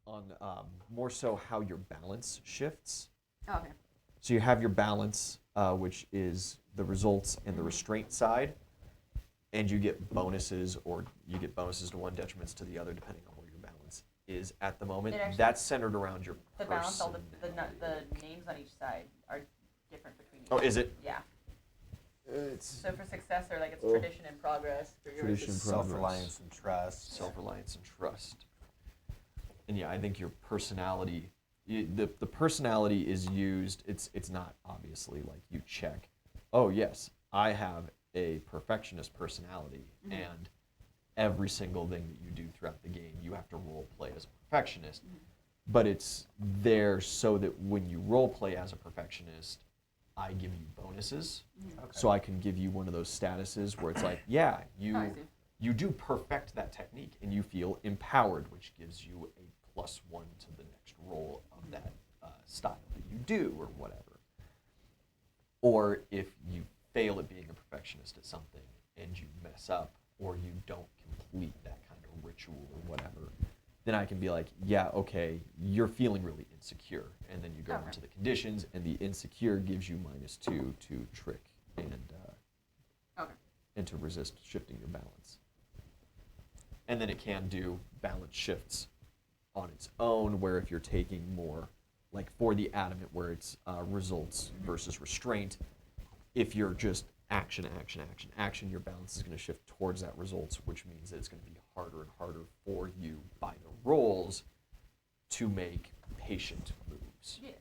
on more so how your balance shifts. Oh, okay. So you have your balance, which is the results and the restraint side, and you get bonuses, or you get bonuses to one, detriments to the other, depending on where your balance is at the moment. That's centered around your the balance. All the names on each side are different between each. Oh, is it? Yeah. It's So for success, they're like it's tradition and progress. For yours, tradition, it's self-reliance and trust. Self-reliance and trust. And yeah, I think your personality, the personality is used. It's not obviously like you check. Oh yes, I have a perfectionist personality, and every single thing that you do throughout the game, you have to role play as a perfectionist. But it's there so that when you role play as a perfectionist, I give you bonuses. Okay. So I can give you one of those statuses where it's like, yeah, you do perfect that technique and you feel empowered, which gives you a +1 to the next roll of that style that you do or whatever. Or if you fail at being a perfectionist at something and you mess up or you don't complete that kind of ritual or whatever, then I can be like, yeah, okay, you're feeling really insecure. And then you go into the conditions, and the insecure gives you -2 to trick and to resist shifting your balance. And then it can do balance shifts on its own, where if you're taking more, like for the adamant, where it's results versus restraint, if you're just action, action, action, action, your balance is going to shift towards that results, which means that it's going to be harder and harder for you by the rolls to make patient moves. Yeah.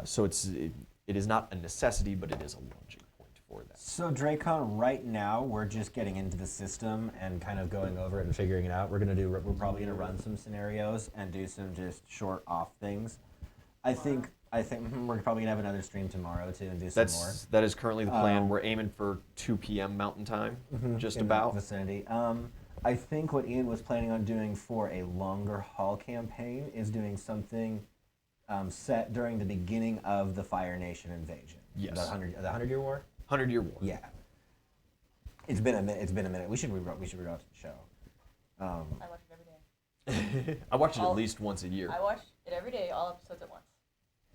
So it is not a necessity, but it is a launching point for that. So Dracon, right now we're just getting into the system and kind of going over it and figuring it out. We're probably gonna run some scenarios and do some just short off things. I think we're probably gonna have another stream tomorrow too and do some more. That is currently the plan. We're aiming for 2 p.m. Mountain Time, just about. The vicinity. I think what Ian was planning on doing for a longer haul campaign is doing something set during the beginning of the Fire Nation invasion. Yes. The 100-Year War? 100-Year War. Yeah. It's been a minute. We should rewatch the show. I watch it every day. I watch it at least once a year. I watch it every day, all episodes at once.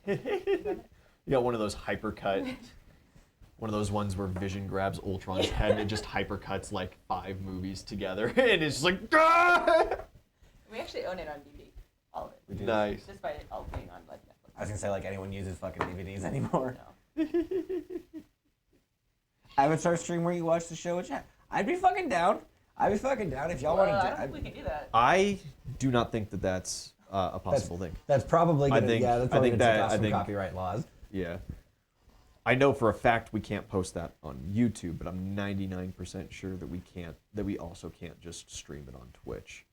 You got one of those hypercut, one of those ones where Vision grabs Ultron's head and it just hypercuts like 5 movies together, and it's just like, ah! We actually own it on DVD, all of it. We do. Nice. Despite it all being on like Netflix. I was gonna say, like, anyone uses fucking DVDs anymore. No. Avatar stream where you watch the show, which I'd be fucking down. I'd be fucking down if y'all wanted to. I don't think we can do that. I do not think that that's a possible thing. That's probably gonna, that's probably gonna take off some I think copyright laws. Yeah. I know for a fact we can't post that on YouTube, but I'm 99% sure that we also can't just stream it on Twitch.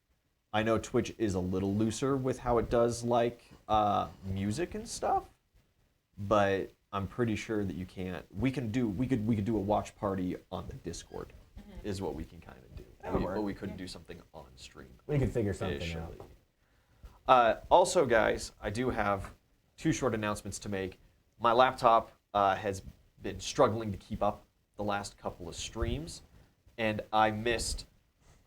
I know Twitch is a little looser with how it does like music and stuff, but I'm pretty sure that you can't. We could do a watch party on the Discord, is what we can kind of do. But we couldn't do something on stream. We could figure something out. Also, guys, I do have 2 short announcements to make. My laptop has been struggling to keep up the last couple of streams, and I missed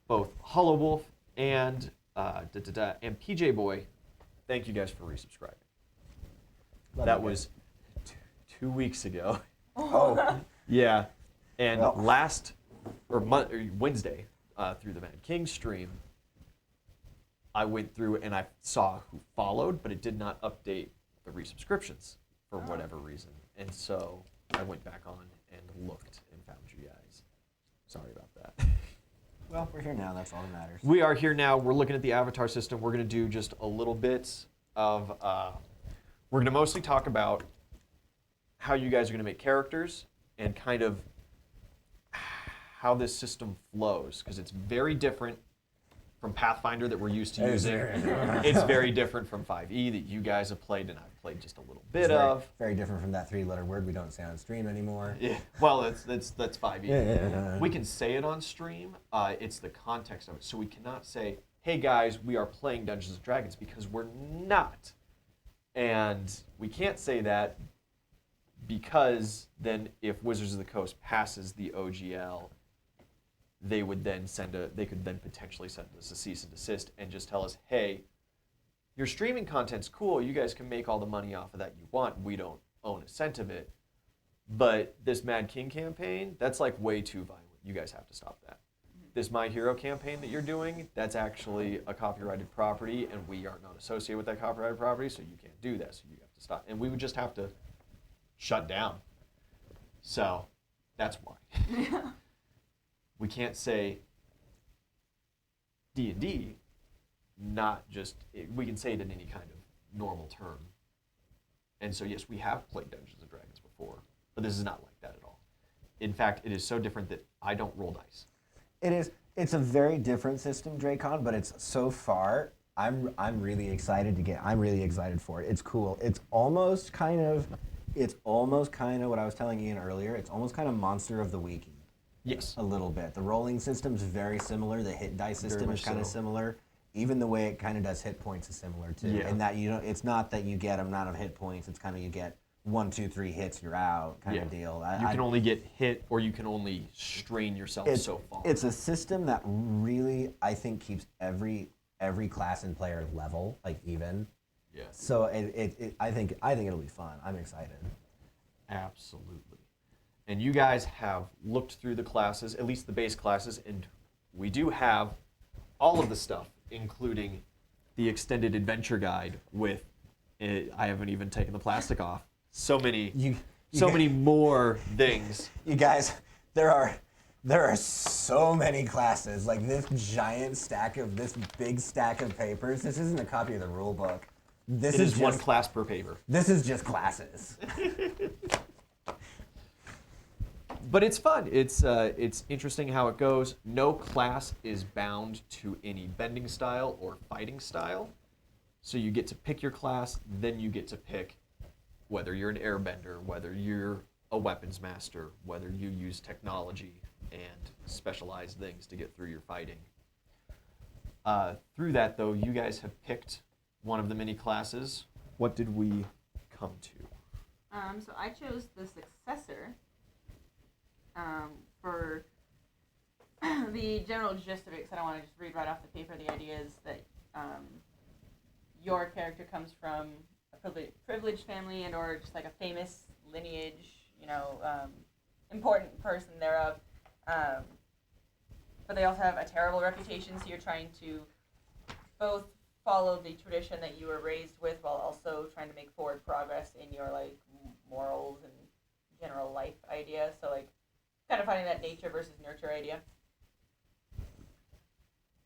both Hollow Wolf and PJ Boy. Thank you guys for resubscribing. That was 2 weeks ago. Oh. Yeah, and Wednesday through the Mad King stream, I went through and I saw who followed, but it did not update the resubscriptions for whatever reason. And so I went back on and looked and found you guys. Sorry about that. Well, we're here now. That's all that matters. We are here now. We're looking at the avatar system. We're going to do just a little bit of, we're going to mostly talk about how you guys are going to make characters and kind of how this system flows, because it's very different from Pathfinder that we're used to using. It's very different from 5e that you guys have played and I've played just a little bit of. Very different from that 3-letter word we don't say on stream anymore. Yeah. Well, that's 5e. Yeah. We can say it on stream. It's the context of it. So we cannot say, hey guys, we are playing Dungeons & Dragons, because we're not. And we can't say that because then if Wizards of the Coast passes the OGL, they could then potentially send us a cease and desist and just tell us, hey, your streaming content's cool. You guys can make all the money off of that you want. We don't own a cent of it. But this Mad King campaign, that's like way too violent. You guys have to stop that. This My Hero campaign that you're doing, that's actually a copyrighted property, and we are not associated with that copyrighted property, so you can't do that, so you have to stop. And we would just have to shut down. So that's why. We can't say D&D, not just, we can say it in any kind of normal term. And so yes, we have played Dungeons & Dragons before, but this is not like that at all. In fact, it is so different that I don't roll dice. It is. It's a very different system, Dracon, but it's so far. I'm really excited to get. I'm really excited for it. It's cool. It's almost kind of what I was telling Ian earlier. It's almost kind of Monster of the Week. Yes. A little bit. The rolling system's very similar. The hit dice system is kind of similar. Even the way it kind of does hit points is similar too. Yeah. In that it's not that you get amount of hit points. It's kind of you get 1, 2, 3 hits, you're out kind of deal. You can only get hit, or you can only strain yourself so far. It's a system that really, I think, keeps every class and player level, like even. Yeah. So I think it'll be fun. I'm excited. Absolutely. And you guys have looked through the classes, at least the base classes, and we do have all of the stuff, including the extended adventure guide with, I haven't even taken the plastic off. So many more things. You guys, there are so many classes. Like this big stack of papers. This isn't a copy of the rule book. This is one class per paper. This is just classes. But it's fun. It's interesting how it goes. No class is bound to any bending style or fighting style. So you get to pick your class, then you get to pick whether you're an airbender, whether you're a weapons master, whether you use technology and specialized things to get through your fighting. Through that, though, you guys have picked one of the many classes. What did we come to? So I chose the successor. For the general gist of it, because I don't want to just read right off the paper, the idea is that your character comes from a privileged family and or just like a famous lineage, important person thereof. But they also have a terrible reputation, so you're trying to both follow the tradition that you were raised with while also trying to make forward progress in your like morals and general life idea. So like kind of finding that nature versus nurture idea.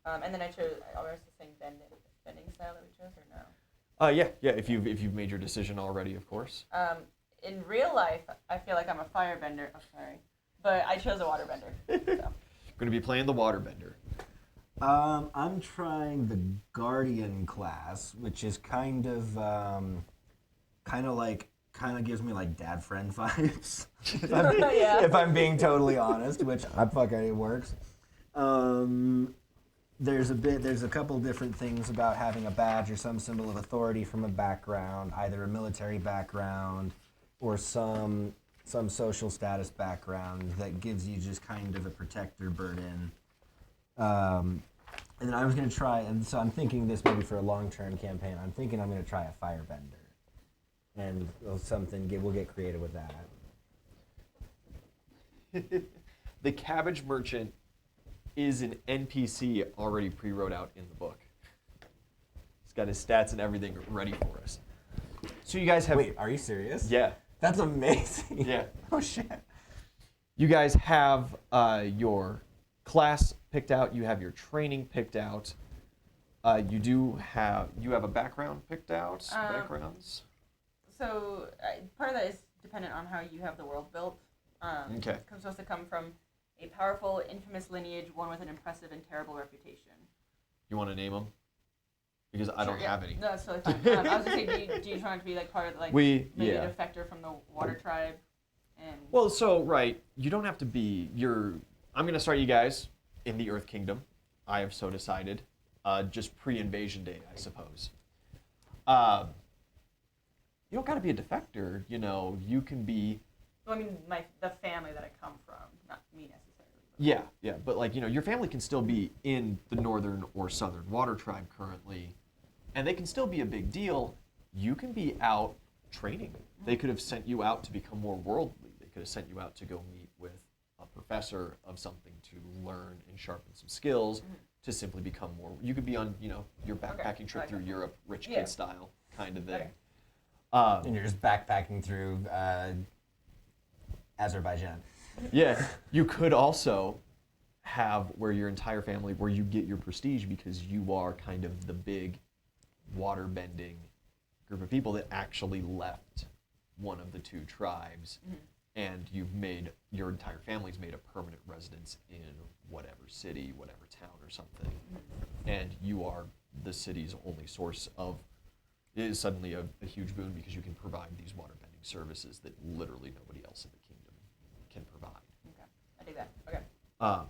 And then I was saying bending style that we chose, or no? Yeah. If you've made your decision already, of course. In real life, I feel like I'm a firebender. Oh, sorry, but I chose a waterbender. So. Going to be playing the waterbender. I'm trying the Guardian class, which is kind of gives me like dad friend vibes. If I'm being totally honest, which it works. There's a couple different things about having a badge or some symbol of authority from a background, either a military background or some social status background that gives you just kind of a protector burden. And then I was going to try, and so I'm thinking this maybe for a long-term campaign, I'm thinking I'm going to try a firebender. And we'll get creative with that. The cabbage merchant is an NPC already pre-wrote out in the book. He's got his stats and everything ready for us. So you guys have... Wait, are you serious? Yeah. That's amazing. Yeah. Oh, shit. You guys have your class picked out. You have your training picked out. You have a background picked out. Backgrounds. So part of that is dependent on how you have the world built. Okay. It's supposed to come from a powerful, infamous lineage, one with an impressive and terrible reputation. You want to name them? Because I don't have any. No, that's totally fine. I was going to say, do you want to be like part of maybe a defector from the water tribe? And well, so, right, you don't have to be I'm going to start you guys in the Earth Kingdom. I have so decided. Just pre-invasion day, I suppose. You don't got to be a defector, you can be... Well, I mean, the family that I come from, not me necessarily. Yeah, but your family can still be in the Northern or Southern Water Tribe currently, and they can still be a big deal. You can be out training. They could have sent you out to become more worldly. They could have sent you out to go meet with a professor of something to learn and sharpen some skills to simply become more. You could be on, your backpacking trip through Europe, rich kid style kind of thing. And you're just backpacking through Azerbaijan. Yeah, you could also have where your entire family, where you get your prestige because you are kind of the big water bending group of people that actually left one of the two tribes, and your entire family's made a permanent residence in whatever city, whatever town or something, and you are the city's only source of, it is suddenly a huge boon because you can provide these water bending services that literally nobody else in the kingdom can provide. Okay, I dig that. Okay. What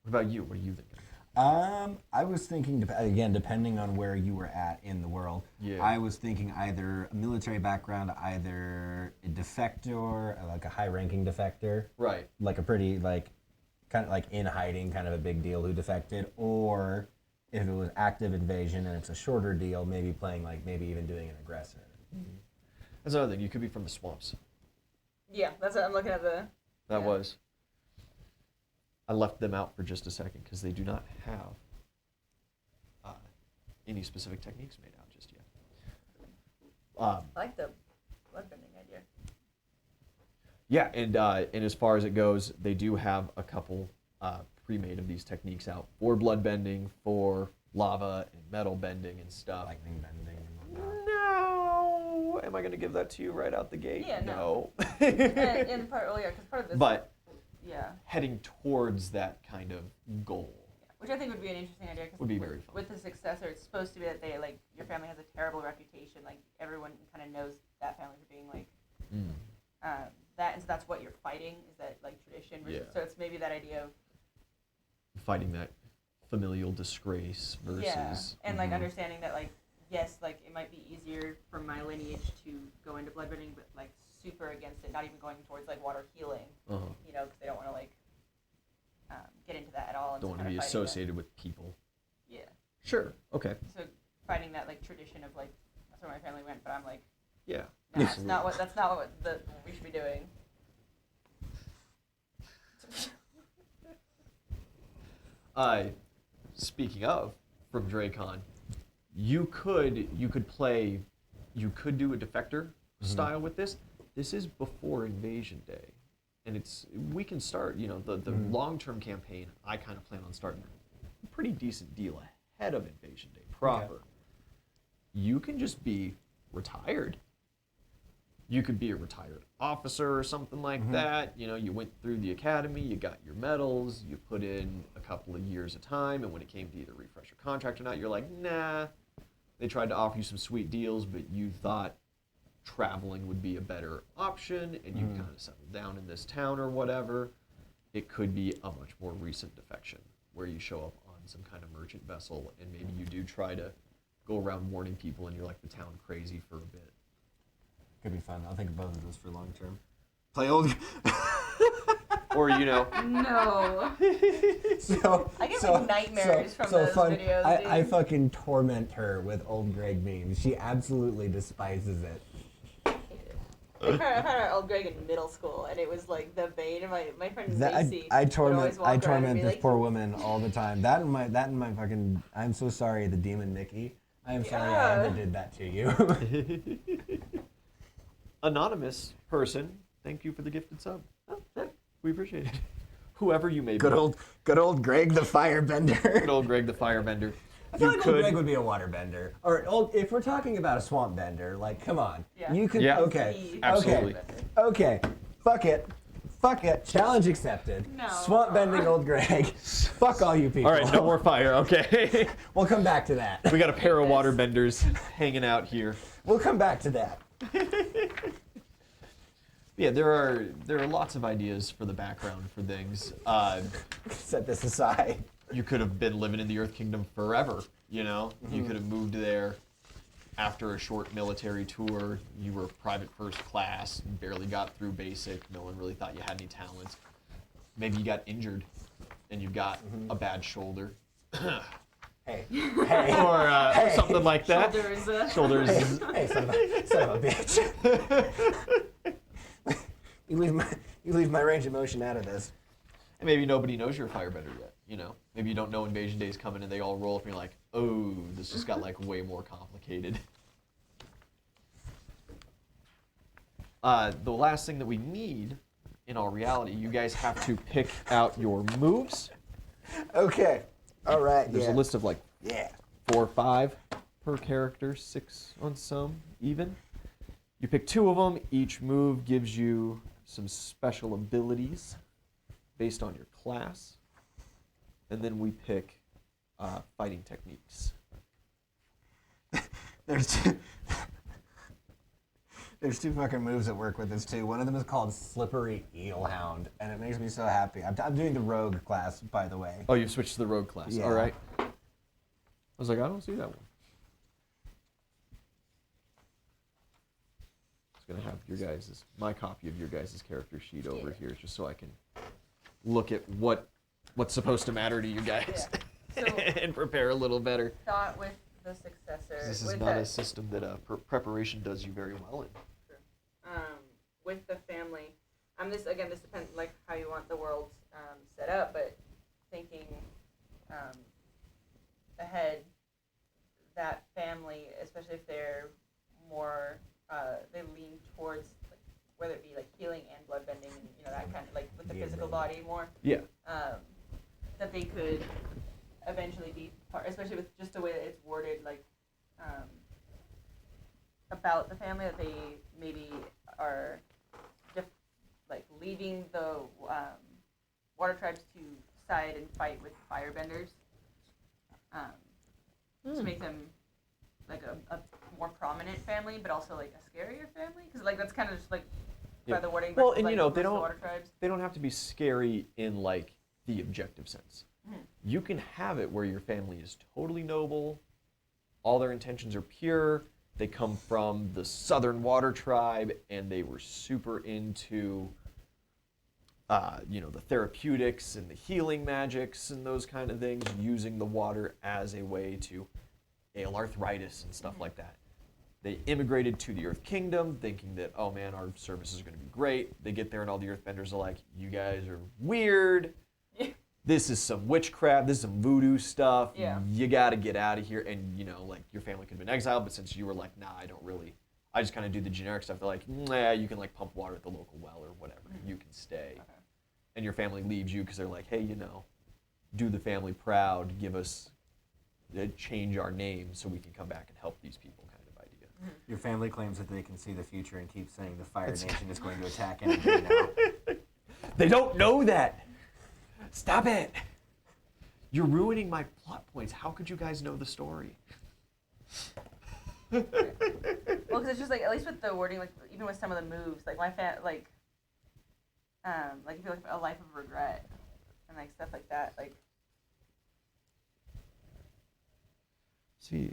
about you? What are you thinking? I was thinking, again, depending on where you were at in the world, I was thinking either a military background, either a defector, like a high-ranking defector, Right. like a pretty, kind of like in hiding, kind of a big deal who defected, or if it was active invasion and it's a shorter deal, maybe playing maybe even doing an aggressor. That's another thing. You could be from the swamps. Yeah, that's what I'm looking at That was. I left them out for just a second because they do not have any specific techniques made out just yet. I like the bloodbending idea. Yeah, and as far as it goes, they do have a couple pre-made of these techniques out for blood bending, for lava and metal bending and stuff. Lightning bending and whatnot. No! Am I going to give that to you right out the gate? Yeah, no. And part because part of this. But yeah. heading towards that kind of goal. Which I think would be an interesting idea. Cause would be very fun. With the successor, it's supposed to be that they your family has a terrible reputation. Everyone kind of knows that family for being that, and so that's what you're fighting is that tradition. Versus, so it's maybe that idea of fighting that familial disgrace versus and understanding that yes, it might be easier for my lineage to go into bloodbending, but super against it, not even going towards water healing. Because they don't want to get into that at all. And don't want to be associated with people. Yeah. Sure. Okay. So fighting that tradition of that's where my family went, but I'm yeah. No, that's not what we should be doing. Speaking of, from Dracon, you could do a defector style with this. This is before Invasion Day, and we can start. The long-term campaign. I kind of plan on starting a pretty decent deal ahead of Invasion Day proper. Okay. You can just be retired. You could be a retired officer or something like that. You went through the academy, you got your medals, you put in a couple of years of time, and when it came to either refresh your contract or not, you're like, nah. They tried to offer you some sweet deals, but you thought traveling would be a better option, and you kind of settled down in this town or whatever. It could be a much more recent defection, where you show up on some kind of merchant vessel, and maybe you do try to go around warning people, and you're like the town crazy for a bit. Could be fun. I'll think of both of those for long term. Play old. Or No. I get nightmares from those videos. I fucking torment her with old Greg memes. She absolutely despises it. I had old Greg in middle school, and it was the bane of my friend Macy. I torment this poor woman all the time. That and my fucking. I'm so sorry, the demon Nikki. I am sorry I ever did that to you. Anonymous person, thank you for the gifted sub. We appreciate it. Whoever you may be. Good old Greg the Firebender. Good old Greg the Firebender. I feel like old Greg would be a waterbender. Or if we're talking about a swamp bender, come on. Yeah. You could. Yeah. Okay. Absolutely. Okay. Fuck it. Challenge accepted. No. Swamp bending old Greg. Fuck all you people. All right, no more fire. Okay. We'll come back to that. We got a pair of waterbenders hanging out here. We'll come back to that. Yeah, there are lots of ideas for the background for things. Set this aside. You could have been living in the Earth Kingdom forever, You could have moved there after a short military tour. You were private first class, barely got through basic. No one really thought you had any talents. Maybe you got injured and you've got a bad shoulder. Hey, hey, or Hey. something like that. Shoulders. Shoulders. hey, son of a bitch. you leave my range of motion out of this. And maybe nobody knows you're a firebender yet, you know? Maybe you don't know Invasion Day's coming and they all roll up and you're like, oh, this just got like way more complicated. The last thing that we need, in all reality, you guys have to pick out your moves. Okay. All right. There's a list of like Yeah. 4 or 5 per character, 6 on some, even. You pick 2 of them. Each move gives you some special abilities based on your class. And then we pick fighting techniques. There's 2 fucking moves that work with this too. One of them is called Slippery Eelhound, and it makes me so happy. I'm doing the Rogue class, by the way. Oh, you switched to the rogue class. Yeah. All right. I was like, I don't see that one. It's going to have your guys' my copy of your guys' character sheet over here just so I can look at what's supposed to matter to you guys Yeah. So- and prepare a little better. Thought with the successor. This is with not the, a system that preparation does you very well in. with the family. This depends like how you want the world set up, but thinking ahead, that family, especially if they're more, they lean towards like, whether it be like healing and bloodbending, and that kind of like with the physical body more. Yeah. That they could eventually be part, especially with just the way that it's worded, like about the family, that they maybe are like leaving the water tribes to side and fight with firebenders to make them like a more prominent family, but also like a scarier family, because like that's kind of just like by the wording. Well, versus, and like, they most of the don't water tribes. they don't have to be scary in like the objective sense. Mhm. You can have it where your family is totally noble, all their intentions are pure. They come from the Southern Water Tribe, and they were super into, the therapeutics and the healing magics and those kind of things, using the water as a way to heal arthritis and stuff like that. They immigrated to the Earth Kingdom, thinking that, oh man, our services are going to be great. They get there, and all the Earthbenders are like, you guys are weird. This is some witchcraft. This is some voodoo stuff. Yeah. You got to get out of here. And, like, your family could have been exiled, but since you were like, nah, I just kind of do the generic stuff. They're like, nah, you can, like, pump water at the local well or whatever. Mm-hmm. You can stay. Okay. And your family leaves you because they're like, hey, do the family proud. Give us, change our name so we can come back and help these people kind of idea. Your family claims that they can see the future and keep saying the Fire Nation is going to attack any day now. They don't know that. Stop it. You're ruining my plot points. How could you guys know the story? Well, because it's just like, at least with the wording, like even with some of the moves, like if you like a life of regret and like stuff like that, like See,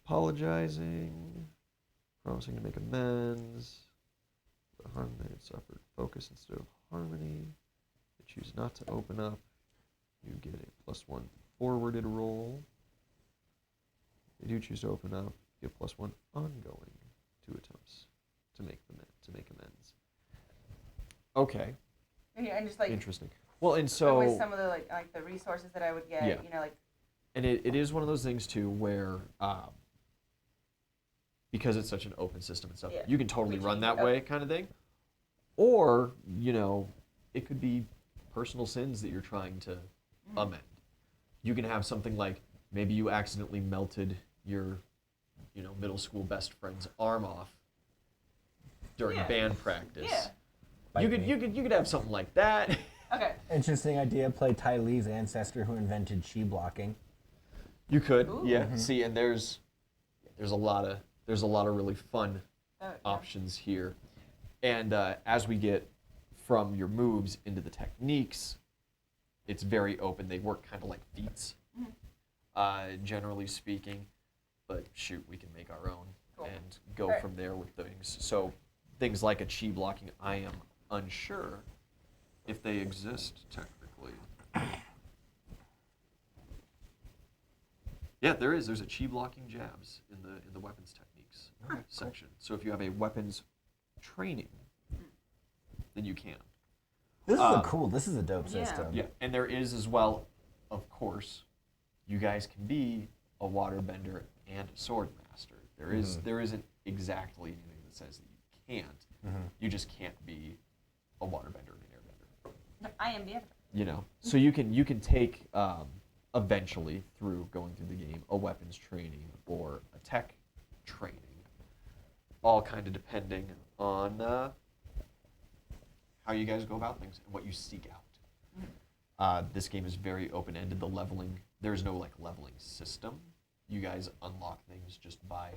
apologizing, promising to make amends, the harm they had suffered, focus instead of harmony. They choose not to open up. You get a +1 forwarded roll. They do choose to open up. You get +1 ongoing to attempts to make amends. Okay, and just like interesting. Well, and with so some of the like the resources that I would get, Yeah. like and it is one of those things too where because it's such an open system and stuff, Yeah. you can totally We run change that it. way kind of thing. Or, it could be personal sins that you're trying to amend. You can have something like maybe you accidentally melted your, middle school best friend's arm off during Yeah. band practice. Yeah. You could have something like that. Okay. Interesting idea. Play Ty Lee's ancestor who invented chi blocking. You could, Ooh. yeah. See, and there's a lot of really fun Yeah. options here. And as we get from your moves into the techniques, it's very open. They work kind of like feats, generally speaking. But shoot, we can make our own Cool. and go Alright. from there with things. So things like a chi blocking, I am unsure if they exist technically. Yeah, there is. There's a chi blocking jabs in the weapons techniques section. So if you have a weapons training, then you can. This is a dope system. Yeah, and there is as well, of course, you guys can be a waterbender and a sword master. There isn't exactly anything that says that you can't. You just can't be a waterbender and an airbender. I am the editor. You know, so you can take eventually through going through the game a weapons training or a tech training, all kind of depending on how you guys go about things and what you seek out. This game is very open-ended. The leveling, there's no like leveling system. You guys unlock things just by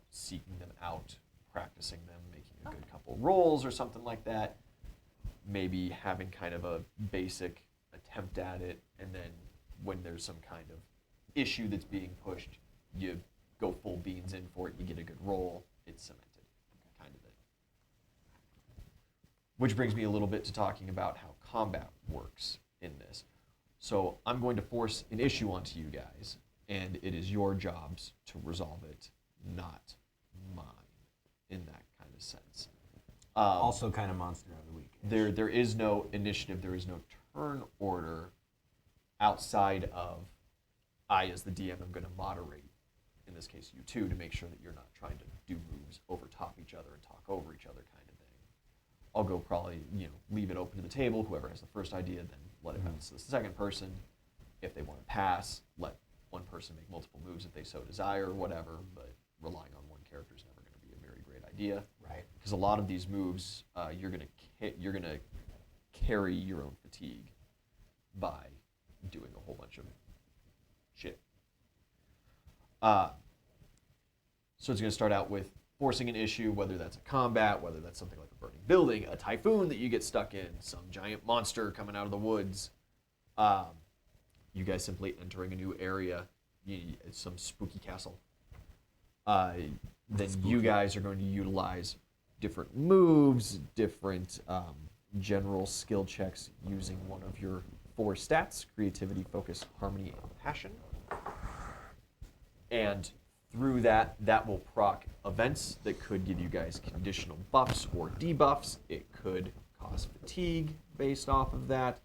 seeking them out, practicing them, making a good couple rolls or something like that. Maybe having kind of a basic attempt at it, and then when there's some kind of issue that's being pushed, you go full beans in for it, you get a good roll, it's cemented, kind of thing. Which brings me a little bit to talking about how combat works in this. So I'm going to force an issue onto you guys, and it is your jobs to resolve it, not mine, in that kind of sense. Also kind of monster of the week. There is no initiative, there is no turn order outside of I, as the DM, am going to moderate, in this case you two, to make sure that you're not trying to do moves over top each other and talk over each other kind of thing. I'll go probably, leave it open to the table. Whoever has the first idea, then let it bounce to the second person. If they want to pass, let one person make multiple moves if they so desire or whatever, but relying on one character is never going to be a very great idea. Right. Because a lot of these moves, you're going to carry your own fatigue by doing a whole bunch of shit. So it's going to start out with forcing an issue, whether that's a combat, whether that's something like a burning building, a typhoon that you get stuck in, some giant monster coming out of the woods. You guys simply entering a new area, some spooky castle. Then you guys are going to utilize different moves, different general skill checks using one of your 4 stats: creativity, focus, harmony, and passion. And through that will proc events that could give you guys conditional buffs or debuffs. It could cause fatigue based off of that.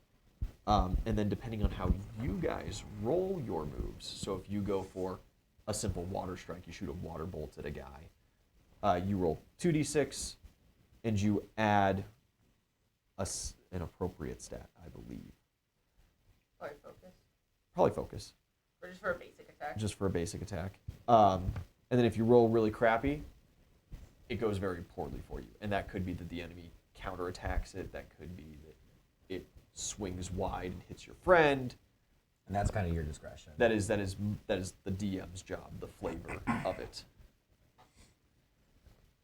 And then depending on how you guys roll your moves, so if you go for a simple water strike, you shoot a water bolt at a guy, you roll 2d6, and you add an appropriate stat, I believe. Probably focus. Or just for a basic attack? Just for a basic attack. And then if you roll really crappy, it goes very poorly for you. And that could be that the enemy counterattacks it. That could be that it swings wide and hits your friend. And that's kind of your discretion. That is the DM's job, the flavor of it.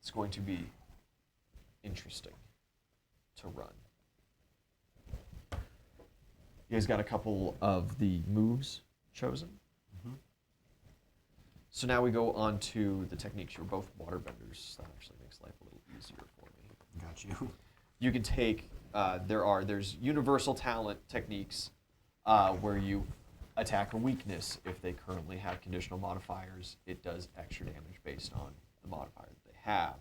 It's going to be interesting to run. You guys got a couple of the moves chosen. So now we go on to the techniques. You're both waterbenders. That actually makes life a little easier for me. Got you. You can take, there's universal talent techniques where you attack a weakness. If they currently have conditional modifiers, it does extra damage based on the modifier that they have.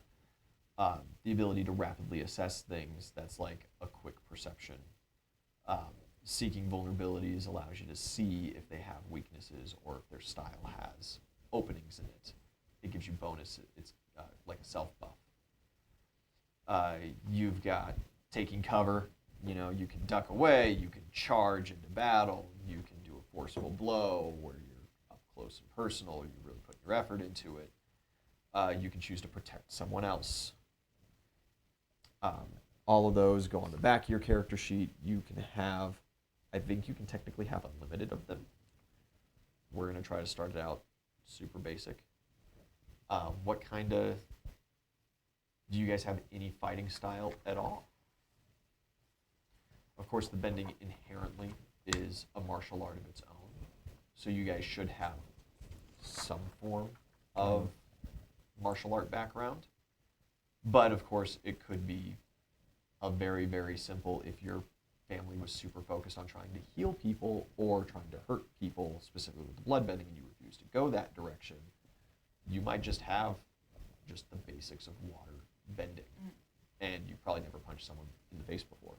The ability to rapidly assess things, that's like a quick perception. Seeking vulnerabilities allows you to see if they have weaknesses or if their style has openings in it. It gives you bonus. It's like a self-buff. You've got taking cover. You can duck away. You can charge into battle. You can do a forceful blow where you're up close and personal. You really put your effort into it. You can choose to protect someone else. All of those go on the back of your character sheet. You can have, I think you can technically have unlimited of them. We're going to try to start it out super basic. What kind of, do you guys have any fighting style at all? Of course, the bending inherently is a martial art of its own. So you guys should have some form of martial art background. But of course, it could be a very, very simple, if your family was super focused on trying to heal people or trying to hurt people, specifically with the blood bending, and you refuse choose to go that direction, you might just have just the basics of water bending, and you probably never punched someone in the face before.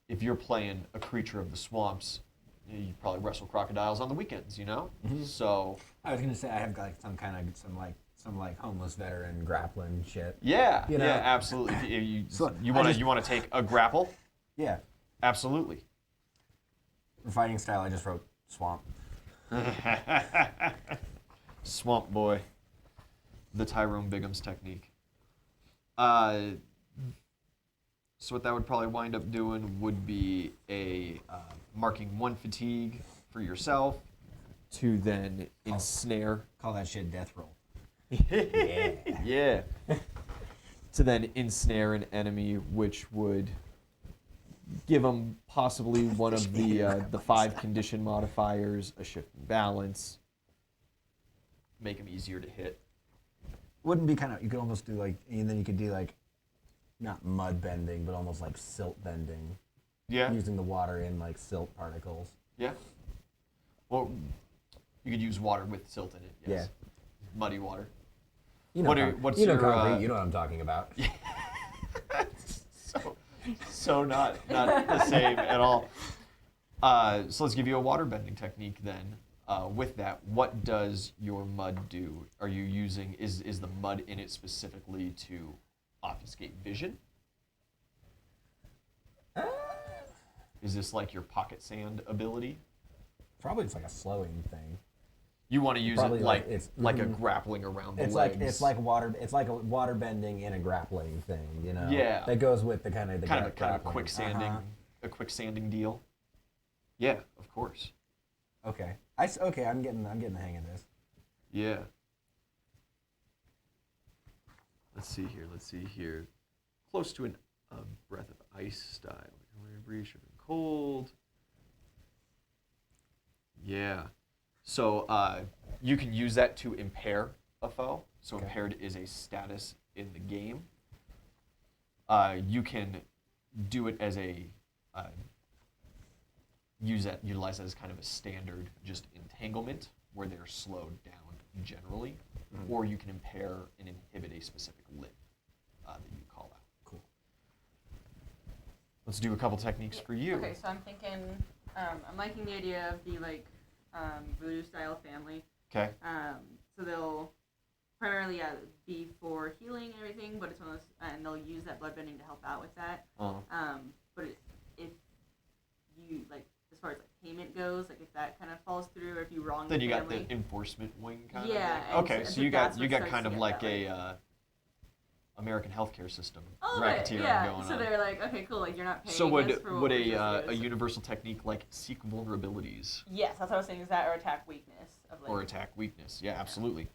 If you're playing a creature of the swamps, you probably wrestle crocodiles on the weekends, you know? So I was gonna say I have like some homeless veteran grappling shit. yeah, You know? yeah, absolutely. If you So, you I want to just- you want to take a grapple? Yeah. Absolutely. For fighting style, I just wrote swamp. Swamp Boy, the Tyrone Biggums technique. So what that would probably wind up doing would be marking 1 fatigue for yourself to then ensnare. Call that shit death roll. Yeah. To then ensnare an enemy, which would give them possibly one of the 5 condition modifiers, a shift in balance, make them easier to hit. Wouldn't be you could almost do like, and then you could do like, not mud bending, but almost like silt bending. Yeah. Using the water in like silt particles. Yeah. Well, you could use water with silt in it. Yes. Yeah. Muddy water. You know, What's you know your concrete, you know what I'm talking about. so not the same at all. So let's give you a water bending technique then. With that, what does your mud do? Are you using is the mud in it specifically to obfuscate vision? Is this like your pocket sand ability? Probably it's like a slowing thing. You want to use Probably it like a grappling around the legs. It's like a water bending in a grappling thing, you know. Yeah. That goes with the kind of a quick sanding deal. Yeah, of course. Okay. I'm getting the hang of this. Yeah. Let's see here. Close to a breath of ice style. Breeze, sugar, and cold. Yeah. So you can use that to impair a foe. So Okay. impaired is a status in the game. You can do it as utilize that as kind of a standard just entanglement where they're slowed down generally, or you can impair and inhibit a specific limb that you call out. Cool. Let's do a couple techniques for you. Okay, so I'm thinking, I'm liking the idea of the voodoo style family. Okay. So they'll primarily be for healing and everything, but it's one of those, and they'll use that blood bending to help out with that. But if you as far as payment goes, if that kind of falls through, or if you wrong Then the you family, got the enforcement wing kind yeah, of thing. and Okay, so so you that's got what starts kind to of get like that, American healthcare system oh, right, racketeering yeah. going So on. they're like, okay, cool, you're not paying So us would for what would we're supposed to a do. universal technique like seek vulnerabilities Yes, that's what I was saying. Is that or attack weakness of or attack weakness? Yeah, absolutely.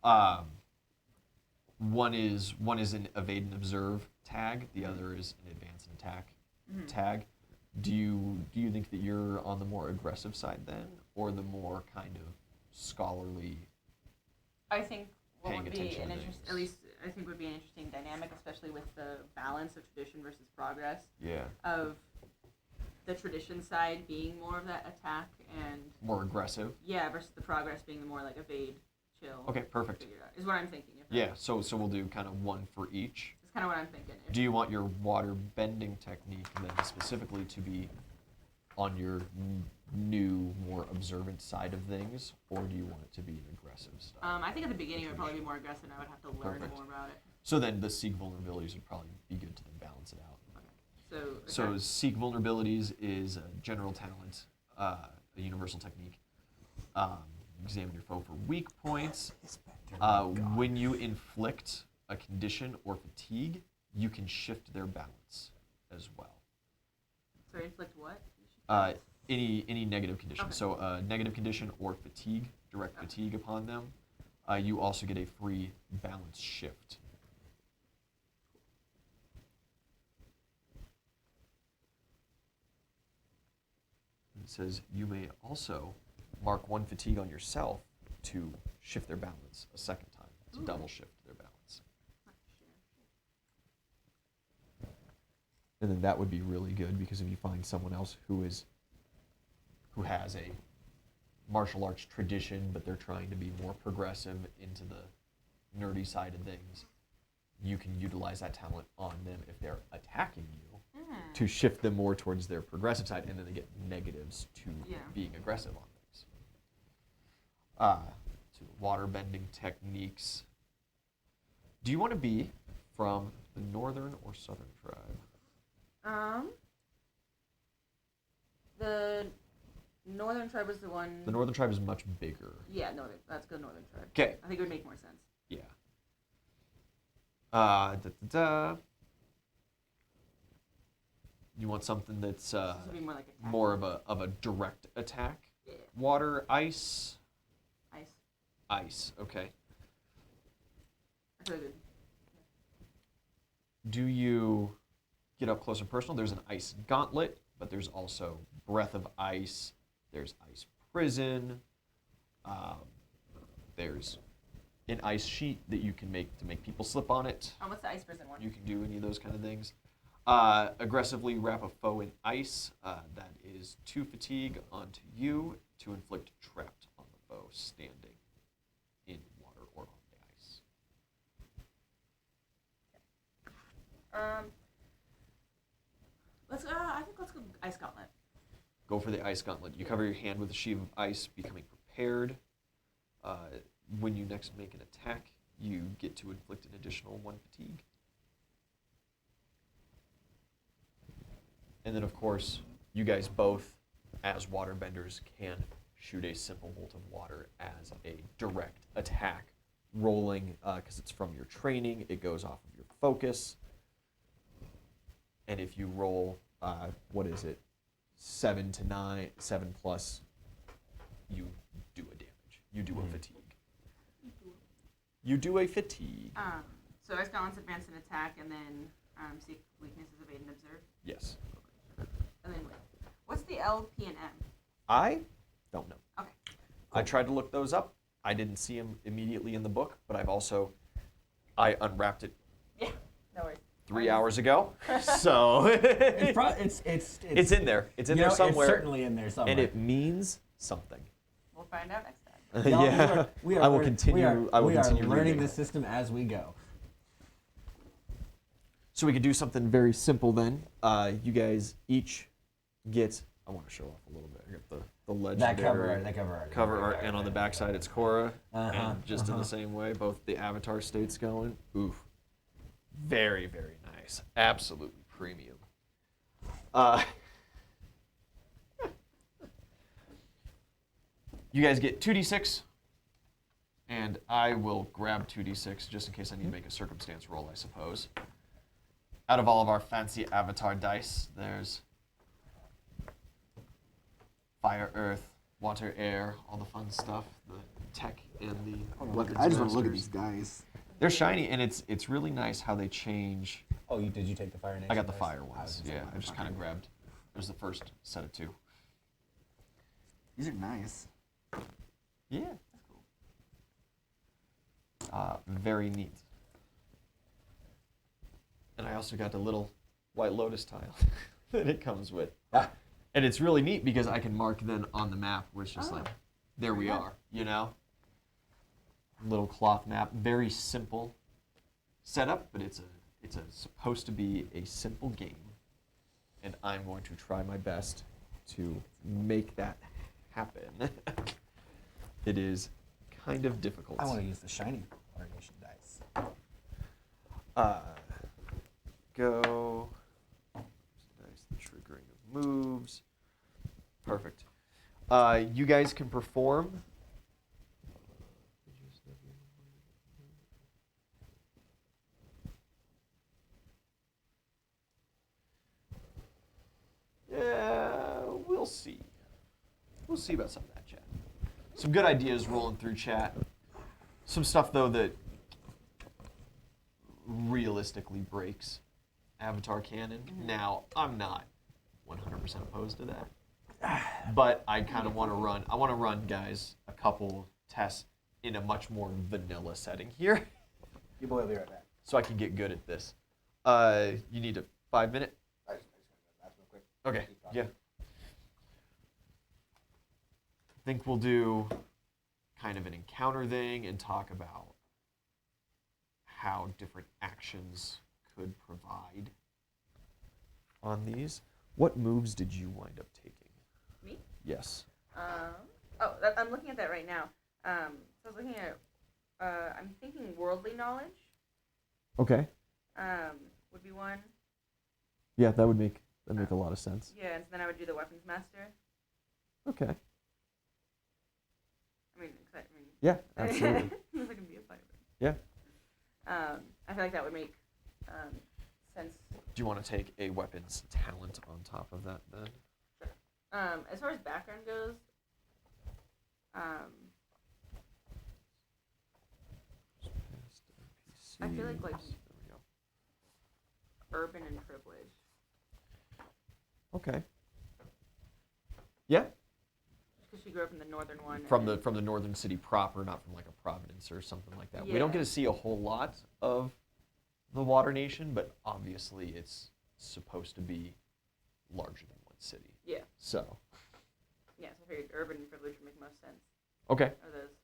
One is an evade and observe tag. The other is an advance and attack tag. Do you think that you're on the more aggressive side then, or the more kind of scholarly? I think what Paying would be attention an to interest, things. at least I think would be an interesting dynamic, especially with the balance of tradition versus progress. Yeah. Of the tradition side being more of that attack and More aggressive. yeah, versus the progress being the more evade, chill. Okay, perfect. Figure it out is what I'm thinking. Yeah, so we'll do kind of one for each. That's kind of what I'm thinking. Do you want your water bending technique then specifically to be on your new, more observant side of things, or do you want it to be an aggressive style? I think at the beginning it would probably be more aggressive, and I would have to learn Perfect. more about it. So then the seek vulnerabilities would probably be good to then balance it out. Okay. So seek vulnerabilities is a general talent, a universal technique. Examine your foe for weak points. When you inflict a condition or fatigue, you can shift their balance as well. Sorry, inflict what? Any negative condition. Okay. So negative condition or fatigue, direct fatigue upon them. You also get a free balance shift. It says you may also mark 1 fatigue on yourself to shift their balance a second time, to double shift their balance. And then that would be really good because if you find someone else who has a martial arts tradition, but they're trying to be more progressive into the nerdy side of things, you can utilize that talent on them if they're attacking you to shift them more towards their progressive side, and then they get negatives to being aggressive on things. To water bending techniques. Do you want to be from the northern or southern tribe? The northern tribe was the one. The northern tribe is much bigger. Yeah, northern. Let's go northern tribe. Okay. I think it would make more sense. Yeah. You want something that's This would be more like attack. more of a direct attack? Yeah. Water, ice? Ice. Ice, okay. I feel good. Do you get up close and personal? There's an ice gauntlet, but there's also breath of ice. There's ice prison. There's an ice sheet that you can make to make people slip on it. Oh, what's the ice prison one? You can do any of those kind of things. Aggressively wrap a foe in ice. That is 2 fatigue onto you to inflict trapped on the foe standing in water or on the ice. I think let's go ice gauntlet. Go for the ice gauntlet. You cover your hand with a sheet of ice, becoming prepared. When you next make an attack, you get to inflict an additional 1 fatigue. And then, of course, you guys both, as waterbenders, can shoot a simple bolt of water as a direct attack, rolling, because it's from your training, it goes off of your focus. And if you roll, 7 to 9, 7 plus, you do a damage. You do a fatigue. You do a fatigue. So ice gauntlet's advance and attack, and then seek weaknesses, evade, and observe. Yes. And then wait. What's the L, P, and M? I don't know. Okay. I tried to look those up. I didn't see them immediately in the book, but I unwrapped it Yeah. No worries. 3 hours ago. So it's in there. It's in there somewhere. It's certainly in there somewhere. And it means something. We'll find out next time. Yeah. I will continue. I will continue learning reading. the system as we go. So we could do something very simple then. You guys each get. I want to show off a little bit. I got the legendary cover art, and on the backside it's Korra, and just in the same way, both the Avatar states going. Oof, very very nice, absolutely premium. You guys get 2d6, and I will grab 2d6 just in case I need to make a circumstance roll, I suppose. Out of all of our fancy Avatar dice, there's fire, earth, water, air, all the fun stuff, the tech and the weapons. I just want to look at masters. these dice. They're shiny, and it's really nice how they change. Oh, did you take the fire? I got the fire ones. Yeah, I just kind of grabbed. There's the first set of 2. These are nice. Yeah, that's cool. Very neat. And I also got the little White Lotus tile that it comes with. And it's really neat because I can mark then on the map where it's just like, there we are, you know? Little cloth map, very simple setup, but it's supposed to be a simple game. And I'm going to try my best to make that happen. It is kind of difficult. I want to use the shiny variation dice. Go. Nice, the triggering of moves. Perfect. You guys can perform. Yeah, we'll see. We'll see about some of that, chat. Some good ideas rolling through chat. Some stuff, though, that realistically breaks Avatar canon. Now, I'm not 100% opposed to that. But I kind of want to run, guys, a couple tests in a much more vanilla setting here. You boy will be right back. So I can get good at this. You need a 5-minute? I just want to ask real quick. Okay, yeah. think we'll do kind of an encounter thing and talk about how different actions could provide on these. What moves did you wind up taking? Me? Yes. I'm looking at that right now. So I was looking at, I'm thinking worldly knowledge Okay. would be one. Yeah, that would make a lot of sense. Yeah, and so then I would do the weapons master. Okay. I mean, Yeah, absolutely. if I can be a fighter. Yeah. I feel like that would make sense. Do you want to take a weapons talent on top of that then? As far as background goes, I feel like There we go. urban and privileged. Okay. Yeah. Because she grew up in the northern one. From the northern city proper, not from like a Providence or something like that. We don't Yeah. get to see a whole lot of the Water Nation, but obviously it's supposed to be larger than one city. Yeah. So. Yeah, so I figured urban and privileged would make most sense. Okay. Or those.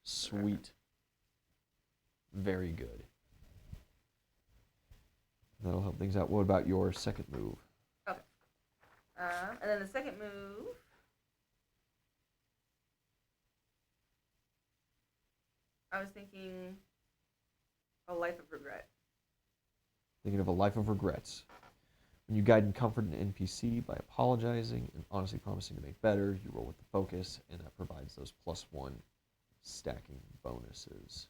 Sweet. Very good. That'll help things out. What about your second move? Okay. And then the second move. I was thinking a life of regret. Thinking of a life of regrets. When you guide and comfort an NPC by apologizing and honestly promising to make better, you roll with the focus, and that provides those +1 stacking bonuses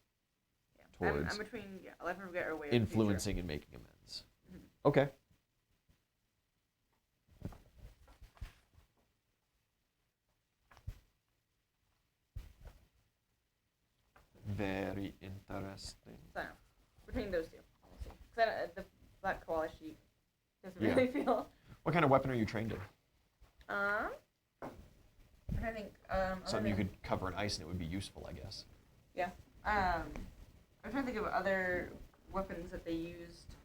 Yeah. towards I'm between a life of regret or a way of influencing and making amends. Mm-hmm. Okay. Very interesting. So, between those two. We'll see. 'Cause the black koala sheep doesn't Yeah. really feel. What kind of weapon are you trained in? I'm trying to think. Something you could cover in ice and it would be useful, I guess. Yeah. I'm trying to think of other weapons that they used.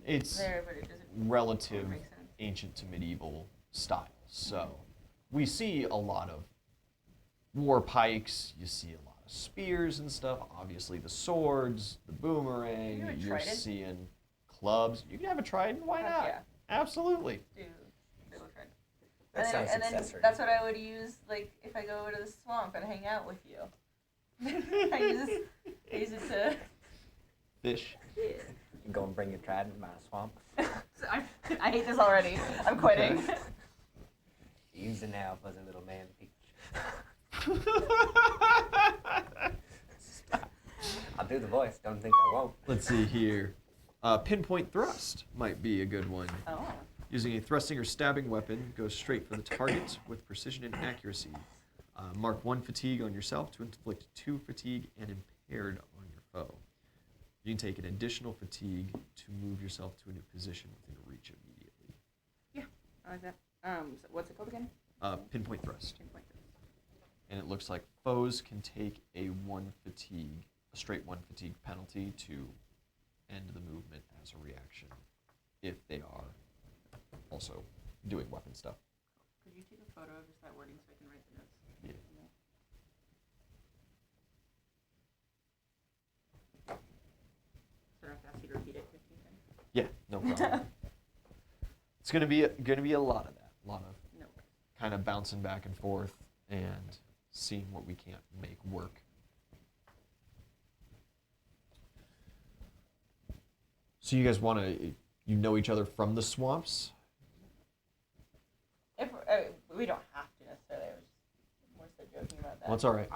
It's there, but it doesn't relative make sense. ancient to medieval styles. So we see a lot of war pikes, you see a lot of spears and stuff, obviously the swords, the boomerang, You have a you're trident? seeing clubs. You can have a trident, why Heck not? yeah. Absolutely. Do a trident. That sounds and then accessory. that's what I would use, like, if I go to the swamp and hang out with you. I use it to... Fish. Yeah. You go and bring your trident in my swamp. So I hate this already. I'm quitting. Okay. Use it now, fuzzy little man peach. I'll do the voice. Don't think I won't. Let's see here. Pinpoint thrust might be a good one. Oh. Using a thrusting or stabbing weapon, go straight for the target with precision and accuracy. Mark 1 fatigue on yourself to inflict 2 fatigue and impaired on your foe. You can take an additional fatigue to move yourself to a new position within reach immediately. Yeah, I like that. So what's it called again? Pinpoint thrust. Pinpoint. And it looks like foes can take a straight 1 fatigue penalty to end the movement as a reaction if they are also doing weapon stuff. Could you take a photo of just that wording so I can write the notes? Yeah. So I don't have to ask you to repeat it 15 times. Yeah, no problem. It's gonna be a lot of that, a lot of No. kind of bouncing back and forth and seeing what we can't make work. So you guys want to, you know each other from the swamps? If we don't have to necessarily. I was just more so joking about that. Well, it's all right.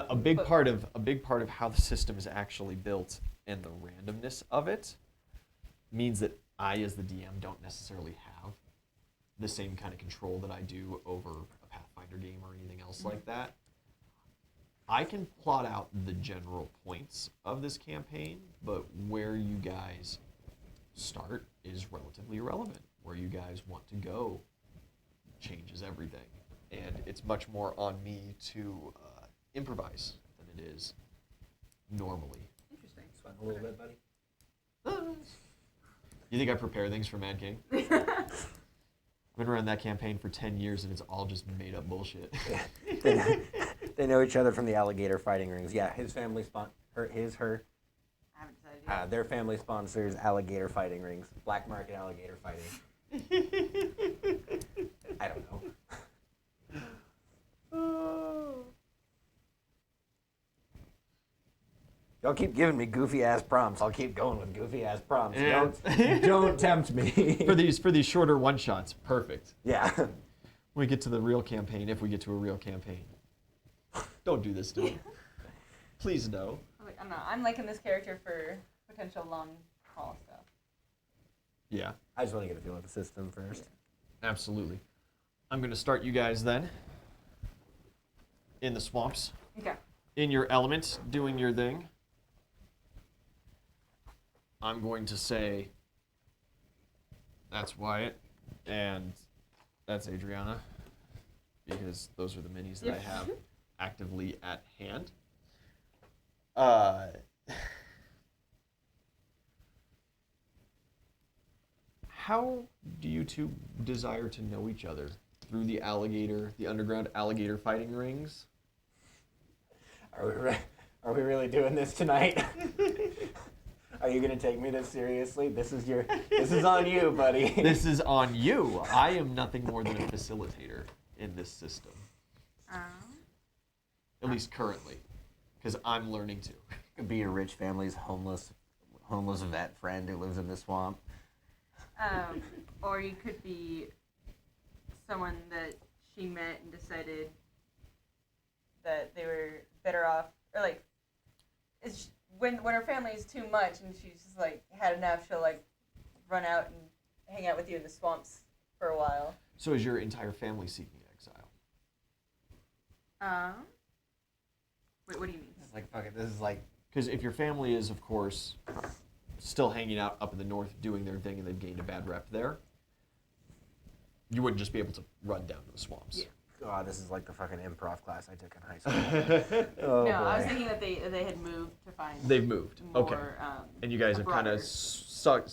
A big part of how the system is actually built and the randomness of it means that I, as the DM, don't necessarily have the same kind of control that I do over a Pathfinder game or anything else like that. I can plot out the general points of this campaign, but where you guys start is relatively irrelevant. Where you guys want to go changes everything. And it's much more on me to improvise than it is normally. Interesting. Sweat a little bit, buddy. You think I prepare things for Mad King? Been running that campaign for 10 years and it's all just made up bullshit. They know each other from the alligator fighting rings. Yeah, his family her. I haven't decided yet. Their family sponsors alligator fighting rings. Black market alligator fighting. I don't know. Y'all keep giving me goofy ass prompts. I'll keep going with goofy ass prompts. Don't tempt me. for these shorter one shots, perfect. Yeah. When we get to the real campaign, if we get to a real campaign, don't do this to me. Please no. I don't know. I'm liking this character for potential long haul stuff. Yeah, I just want to get a feel of the system first. absolutely. I'm going to start you guys then in the swamps, Okay. in your element, doing your thing. I'm going to say that's Wyatt and that's Adriana because those are the minis that I have actively at hand. How do you two desire to know each other? Through the underground alligator fighting rings? Are we really doing this tonight? Are you gonna take me this seriously? This is on you, buddy. This is on you. I am nothing more than a facilitator in this system. At least currently. Because I'm learning too. Could be a rich family's homeless vet friend who lives in the swamp. Or you could be someone that she met and decided that they were better off, or like, when her family is too much and she's just like had enough, she'll like run out and hang out with you in the swamps for a while. So is your entire family seeking exile? Wait, what do you mean? It's like, fuck it, this is like... Because if your family is, of course, still hanging out up in the north doing their thing and they've gained a bad rep there, you wouldn't just be able to run down to the swamps. Yeah. God, this is like the fucking improv class I took in high school. Oh, no, boy. I was thinking that they had moved to find. They've moved. More, Okay. And you guys have kind broader- of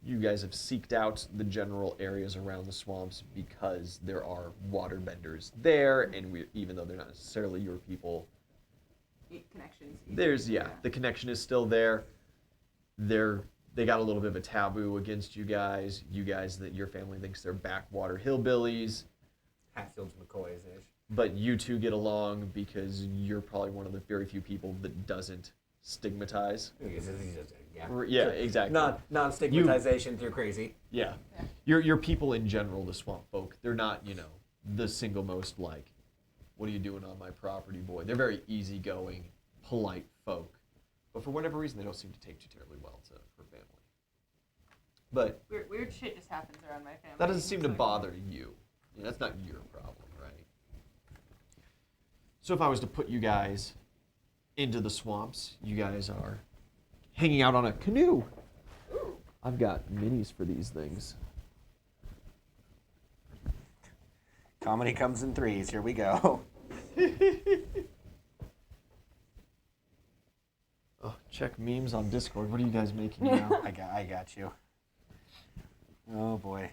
you guys have seeked out the general areas around the swamps because there are water benders there, and even though they're not necessarily your people, connections. the connection is still there. They got a little bit of a taboo against you guys. You guys that your family thinks they're backwater hillbillies. Hatfields McCoys-ish. But you two get along because you're probably one of the very few people that doesn't stigmatize. Yeah, exactly. Non-stigmatization through crazy. Yeah. Yeah. Your people in general, the swamp folk, they're not, the single most like, what are you doing on my property, boy? They're very easygoing, polite folk. But for whatever reason, they don't seem to take too terribly well to her family. But Weird shit just happens around my family. that doesn't seem to bother you. That's not your problem, right? So if I was to put you guys into the swamps, you guys are hanging out on a canoe. I've got minis for these things. Comedy comes in threes. Here we go. Oh, check memes on Discord. What are you guys making now? I got you. Oh boy.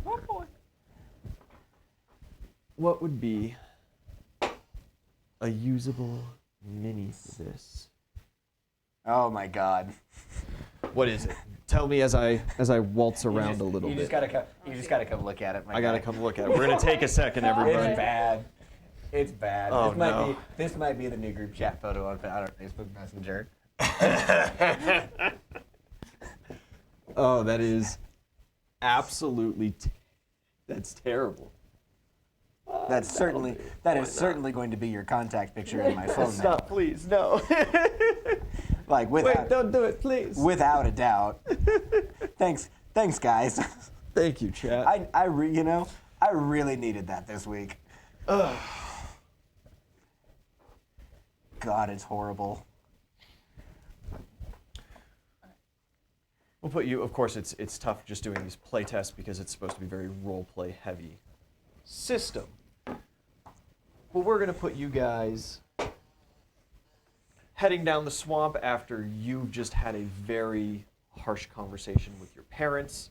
Oh boy. What would be a usable mini for this? Oh my God. What is it? Tell me as I waltz around a little you bit. You just gotta come look at it. I gotta come look at it. We're gonna take a second, everybody. It's bad. It's bad. Oh, This might be the new group chat photo on our Facebook Messenger. Oh, that is absolutely. That's terrible. That is certainly going to be your contact picture in my phone now. Stop, please, no. Like Wait, don't do it, please. without a doubt. Thanks guys. Thank you, chat. I really needed that this week. Ugh. God, it's horrible. We'll put you. Of course, it's tough just doing these play tests because it's supposed to be very role play heavy system. But we're gonna put you guys heading down the swamp after you just had a very harsh conversation with your parents.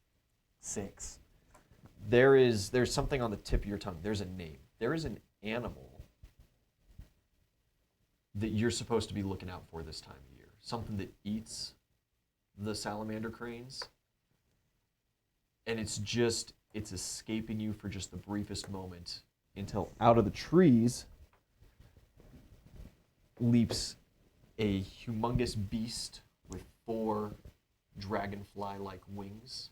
6. There's something on the tip of your tongue. There's a name. There is an animal that you're supposed to be looking out for this time of year. Something that eats the salamander cranes. And it's escaping you for just the briefest moment until out of the trees leaps a humongous beast with 4 dragonfly-like wings.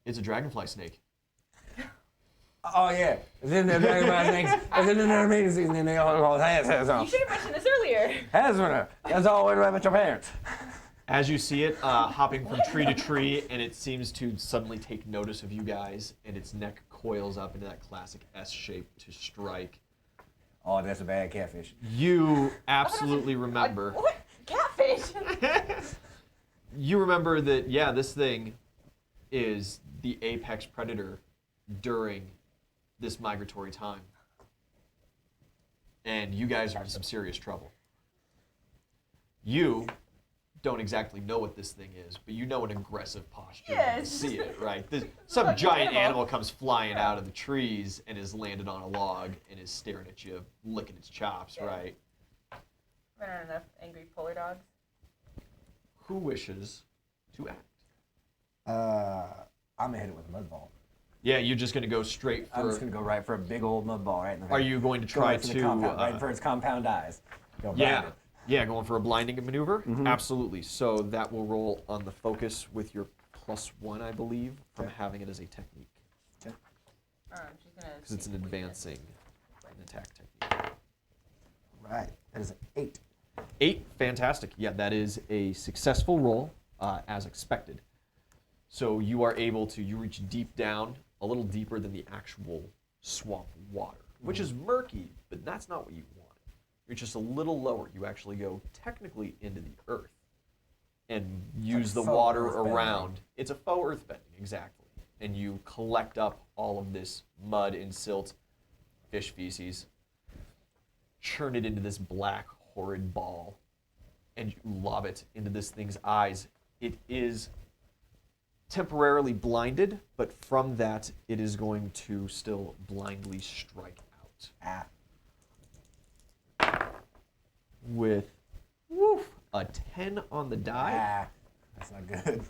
It's a dragonfly snake. Oh yeah, then the dragonfly snakes. And then they're amazing. And they all has You should have mentioned this earlier. That's all went with your parents. As you see it hopping from tree to tree, and it seems to suddenly take notice of you guys, and its neck coils up into that classic S shape to strike. Oh, that's a bad catfish. You absolutely remember. What? Catfish? You remember that, yeah, this thing is the apex predator during this migratory time. And you guys are in some serious trouble. You don't exactly know what this thing is, but you know an aggressive posture when you see it, right? Some Like an giant animal. animal comes flying out of the trees and is landed on a log and is staring at you, licking its chops, Yeah. right? There aren't enough angry polar dogs. Who wishes to act? I'm gonna hit it with a mud ball. Yeah, you're just going to go straight I'm just for... gonna go right for a big old mud ball right in the face. Are you going to Go try right for the to... compound, right for its compound eyes? Go Yeah, blind yeah, going for a blinding maneuver? Absolutely. So that will roll on the focus with your +1, I believe, from Okay. having it as a technique. She's gonna. Because it's an sneak weakness. advancing attack technique. Right, that is an 8. 8, fantastic. Yeah, that is a successful roll, as expected. So you are able to, you reach deep down, a little deeper than the actual swamp water, which is murky, but that's not what you want. You're just a little lower. You actually go technically into the earth and use the faux water earthbending. around. It's a faux earthbending, exactly. And you collect up all of this mud and silt, fish feces, churn it into this black, horrid ball, and you lob it into this thing's eyes. It is temporarily blinded, but from that, it is going to still blindly strike out. Ah. With a 10 on the die, Ah. That's not good.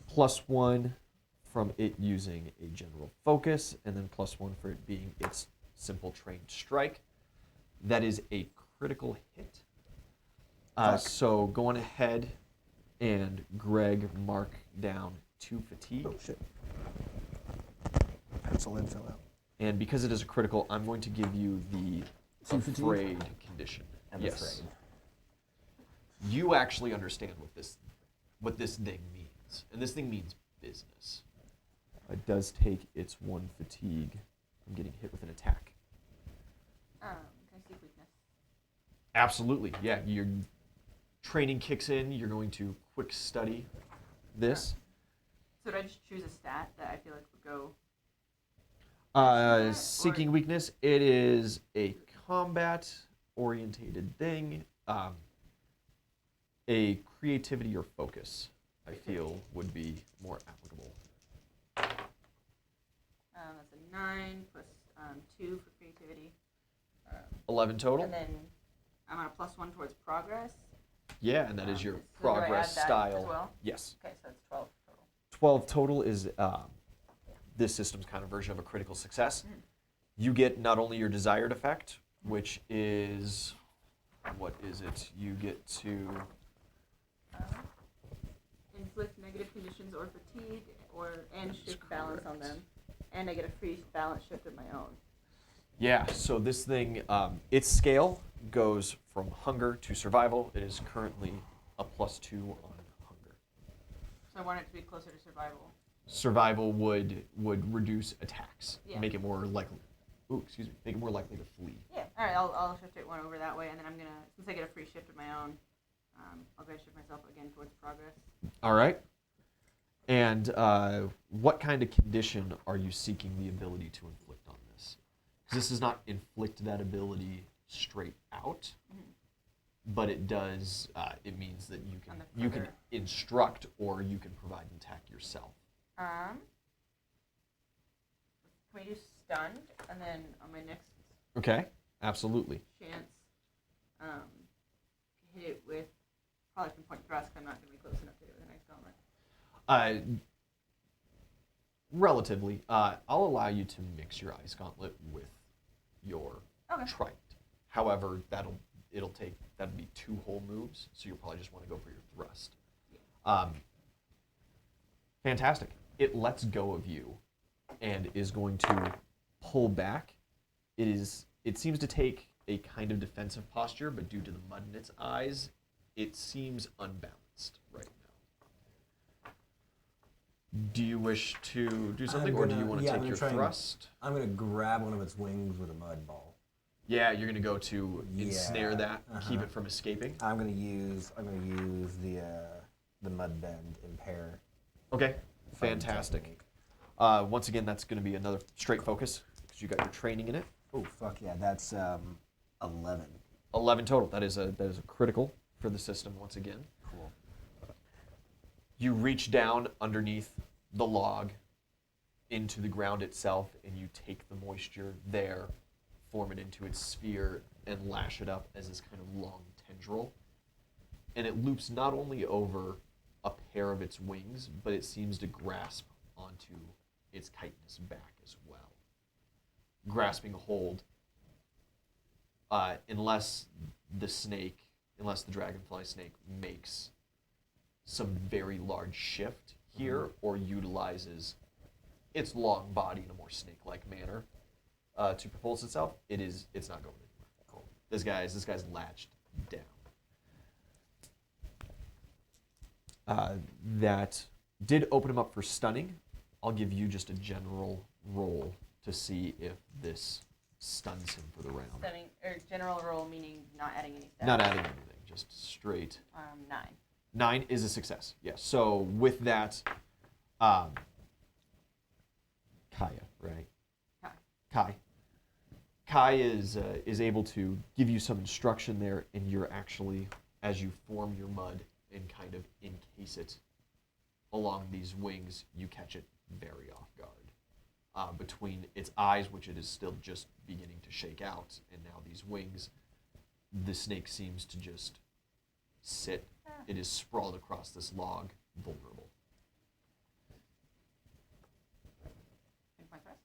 +1 from it using a general focus, and then +1 for it being its simple trained strike. That is a critical hit. So going ahead and Greg mark down 2 fatigue. Oh shit. Pencil in, fill out. And because it is a critical, I'm going to give you the 2 fatigue? afraid condition. I'm yes. afraid. You actually understand what this thing means. And this thing means business. It does take its 1 fatigue from getting hit with an attack. Can I see weakness? Absolutely. Yeah, your training kicks in. You're going to quick study this. So did I just choose a stat that I feel like would go? Seeking weakness, it is a combat-orientated thing. A creativity or focus, I feel, would be more applicable. That's a 9 plus 2 for creativity. 11 total? And then I'm on a +1 towards progress. Yeah, and that is your So do I add progress that style. as well? Yes. Okay, so that's 12 total. 12 total is this system's kind of version of a critical success. You get not only your desired effect, which is, what is it? You get to, Inflict negative conditions or fatigue, and shift balance on them, and I get a free balance shift of my own. yeah, so this thing, its scale goes from hunger to survival. It is currently a +2 on hunger. So I want it to be closer to survival. Survival would reduce attacks, Yeah. make it more likely. Make it more likely to flee. Yeah. All right. I'll shift it one over that way, and then I'm gonna, since I get a free shift of my own, I'll go shift myself again towards progress. All right. And what kind of condition are you seeking the ability to inflict on this? Because this does not inflict that ability straight out, but it does. It means that you On can the you can further- instruct or you can provide an attack yourself. Can we do stunned, and then on my next Okay, absolutely. chance, hit it with probably pinpoint thrust. 'Cause I'm not going to be close enough to hit it with an ice gauntlet. Relatively, I'll allow you to mix your ice gauntlet with your Okay. trident. However, that'll be 2 whole moves, so you'll probably just want to go for your thrust. Fantastic. It lets go of you and is going to pull back. It seems to take a kind of defensive posture, but due to the mud in its eyes, it seems unbalanced right now. Do you wish to do something, or do you want to take your thrust? I'm gonna grab one of its wings with a mud ball. Yeah, you're gonna go to ensnare Yeah, that, keep it from escaping. I'm gonna use the mud bend impair. Okay, fantastic. technique. Once again, that's gonna be another straight focus because you got your training in it. Oh fuck yeah, that's 11. 11 total. That is a critical for the system once again. Cool. You reach down underneath the log into the ground itself, and you take the moisture there, form it into its sphere, and lash it up as this kind of long tendril. And it loops not only over a pair of its wings, but it seems to grasp onto its chitinous back as well. Grasping a hold, unless the dragonfly snake makes some very large shift here or utilizes its long body in a more snake-like manner to propulse itself, it's not going anywhere. Cool. This guy's latched down. That did open him up for stunning. I'll give you just a general roll to see if this stuns him for the round. Stunning or general roll, meaning not adding any stats. Not adding anything, just straight. 9. 9 is a success. Yes. So with that, Kaya, right? Kai is able to give you some instruction there, and you're actually, as you form your mud and kind of encase it along these wings, you catch it very off guard. Between its eyes, which it is still just beginning to shake out, and now these wings, the snake seems to just sit. It is sprawled across this log, vulnerable. Pinpoint thrust.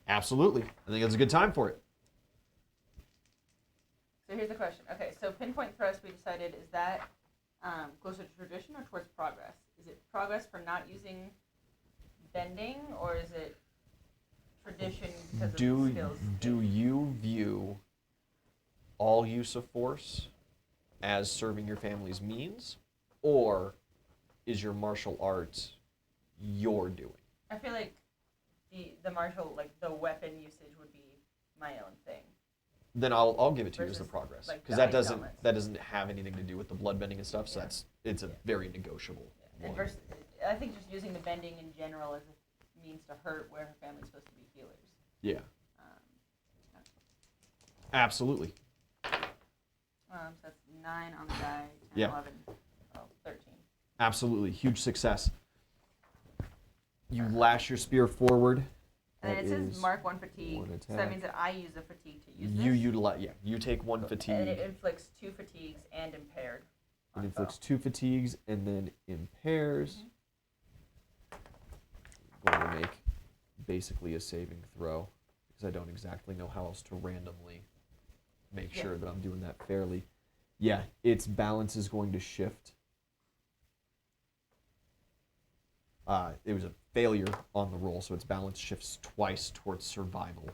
Absolutely. I think that's a good time for it. So here's the question. Okay, so pinpoint thrust, we decided, is that closer to tradition or towards progress? Is it progress for not using bending, or is it tradition because of the skills? Do you view all use of force as serving your family's means, or is your martial arts your doing? I feel like the martial, like the weapon usage would be my own thing. Then I'll give it to you as the Versus, progress, like, because the that ice gauntlets. doesn't have anything to do with the blood bending and stuff. So Yeah. it's a very negotiable And one. versus, I think just using the bending in general as a means to hurt where her family's supposed to be healers. Yeah, Um, absolutely. so that's 9 on the die, 10, Yeah. 11, 13. Absolutely, huge success. You lash your spear forward. And That it says is mark 1 fatigue, one so attack. that means that I use a fatigue to use You this. utilize, yeah. You take 1 fatigue. And it inflicts 2 fatigues and impaired. It on inflicts foe. 2 fatigues and then impairs. Going to make basically a saving throw because I don't exactly know how else to randomly make Yeah. sure that I'm doing that fairly. Yeah, its balance is going to shift. It was a failure on the roll, so its balance shifts twice towards survival.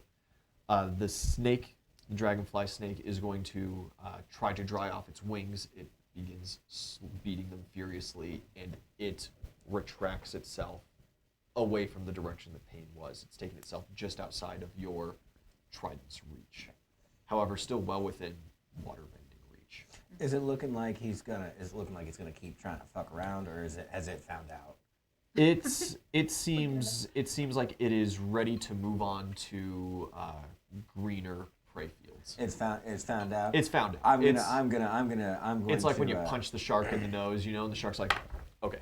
The snake, the dragonfly snake, is going to try to dry off its wings. It begins beating them furiously, and it retracts itself away from the direction that pain was. It's taken itself just outside of your trident's reach. However, still well within water-bending reach. Is it looking like he's gonna keep trying to fuck around, or has it found out? It seems like it is ready to move on to greener prey fields. It's found out. It's found it. I'm going It's like to when you punch the shark in the nose, and the shark's like, okay.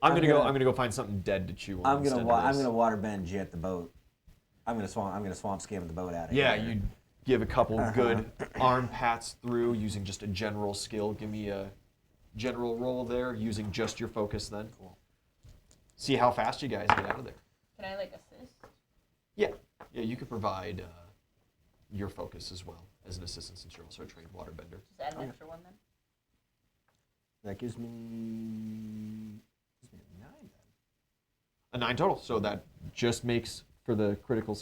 I'm gonna go find something dead to chew on. I'm gonna waterbend Jet the boat. I'm gonna swamp skim the boat out of here. Yeah, you give a couple good arm pats through using just a general skill. Give me a general roll there using just your focus then. Cool. See how fast you guys get out of there. Can I like assist? Yeah, you could provide your focus as well as an assistant since you're also a trained waterbender. Just add an extra one then. That gives me a 9 then. A 9 total, so that just makes for the critical,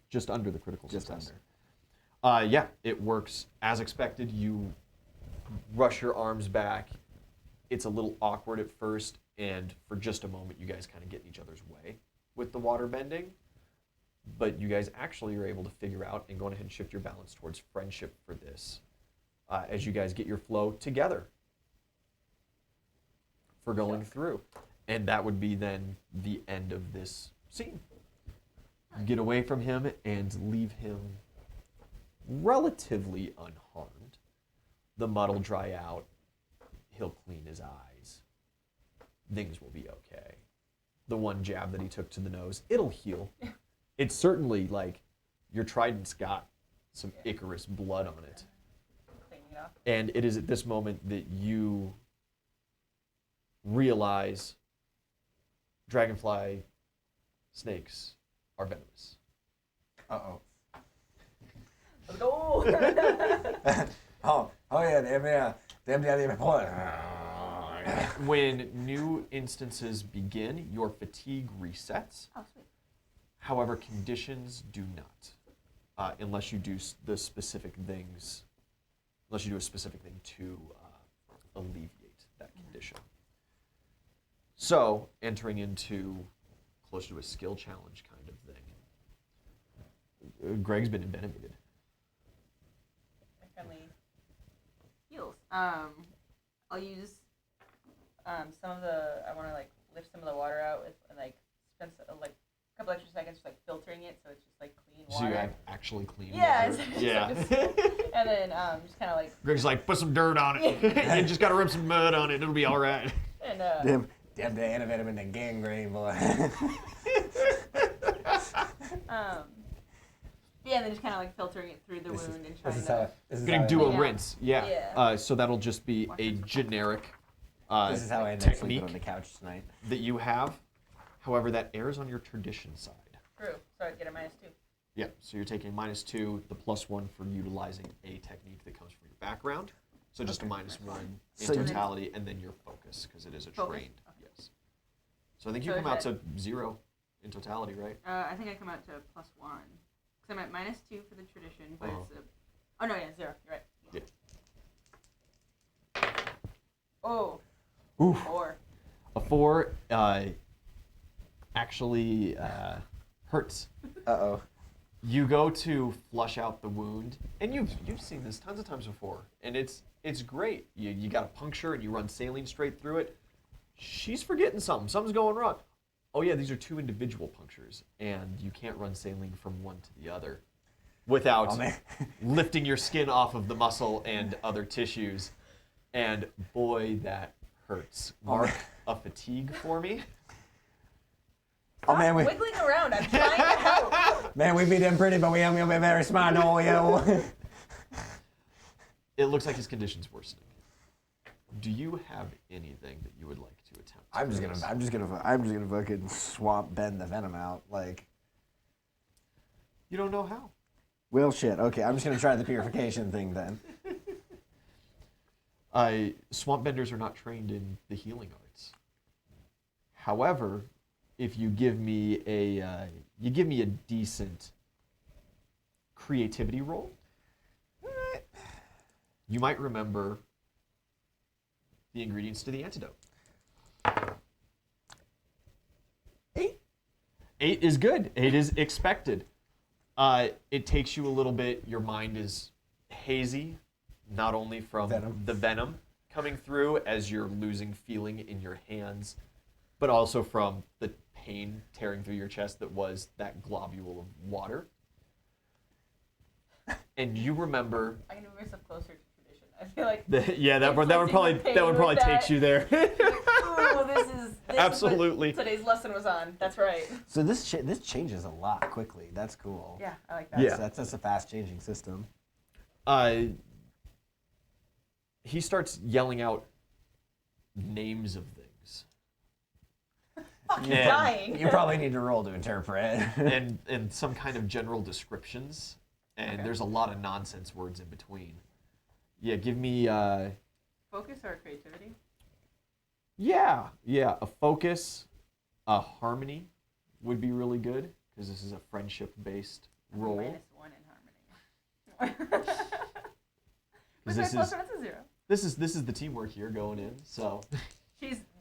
just under the critical Just success. under. Yeah, it works as expected. You rush your arms back. It's a little awkward at first, and for just a moment, you guys kind of get in each other's way with the water bending. But you guys actually are able to figure out and go ahead and shift your balance towards friendship for this as you guys get your flow together for going through. And that would be then the end of this scene. Get away from him and leave him relatively unharmed. The mud will dry out. He'll clean his eyes. Things will be okay. The one jab that he took to the nose, it'll heal. It's certainly like your trident's got some Icarus blood on it. Cleaning it off. And it is at this moment that you realize dragonfly snakes are venomous. Uh-oh. Let's go. Oh yeah, them the other point. When new instances begin, your fatigue resets. Oh, sweet. However, conditions do not, unless you do the specific things, unless you do a specific thing to alleviate that condition. So, entering into closer to a skill challenge kind of thing. Greg's been envenomated. My friendly heals. I'll use some of the. I want to like lift some of the water out with and like spend like a couple extra seconds just like filtering it so it's just like clean water. So you have actually clean yeah, water. it's Yeah. and then just kind of like Greg's like, put some dirt on it. You just got to rub some mud on it. It'll be all right. and Damn the antivenom and gangrene, boy. yeah, and then just kind of like filtering it through the wound and trying to. Gonna do a Yeah. rinse. Yeah. Yeah. So that'll just be a generic This is how I end up sleeping technique on the couch tonight. that you have. However, that airs on your tradition side. True. So I'd get a -2. Yeah, so you're taking -2, the +1 for utilizing a technique that comes from your background. So just a -1 in So you- totality, and then your focus, because it is a Focus, trained. Yes. So I think you So come is out that- to 0 in totality, right? I think I come out to +1. Because I'm at -2 for the tradition, but Oh. it's a. Oh no, yeah, 0. You're right. Yeah. Oh. Oof. 4. A 4 actually hurts. Uh-oh. You go to flush out the wound, and you've seen this tons of times before, and it's great. You got a puncture and you run saline straight through it. She's forgetting something. Something's going wrong. Oh yeah, these are 2 individual punctures, and you can't run saline from one to the other without Oh, man. lifting your skin off of the muscle and other tissues. And boy, that hurts. Mark a fatigue for me. Oh man, we Wiggling around. I'm trying to help. be them pretty, but we ain't gonna be very smart, no, yo. It looks like his condition's worsening. Do you have anything that you would like to attempt? I'm just gonna fucking swamp bend the venom out, like. You don't know how. Well, shit. Okay, I'm just gonna try the purification thing then. Swamp benders are not trained in the healing arts. However, if you give me a decent creativity roll, you might remember the ingredients to the antidote. 8. 8 is good. 8 is expected. It takes you a little bit. Your mind is hazy, not only from the venom coming through as you're losing feeling in your hands, but also from the pain tearing through your chest that was that globule of water. And you remember. I'm gonna move myself closer to tradition. I feel like. That would probably Inflicting the pain takes with you there. Ooh, this this Absolutely. is what today's lesson was on. That's right. So this changes a lot quickly. That's cool. Yeah, I like that. Yeah. That's a fast changing system. He starts yelling out names of things. Fucking Yeah. dying. You probably need to roll to interpret. and some kind of general descriptions, and Okay. there's a lot of nonsense words in between. Yeah, give me Focus or creativity? a focus, a harmony would be really good because this is a friendship-based roll. -1 in harmony. Because With my plus one, it's a 0. this is the teamwork here going in. So,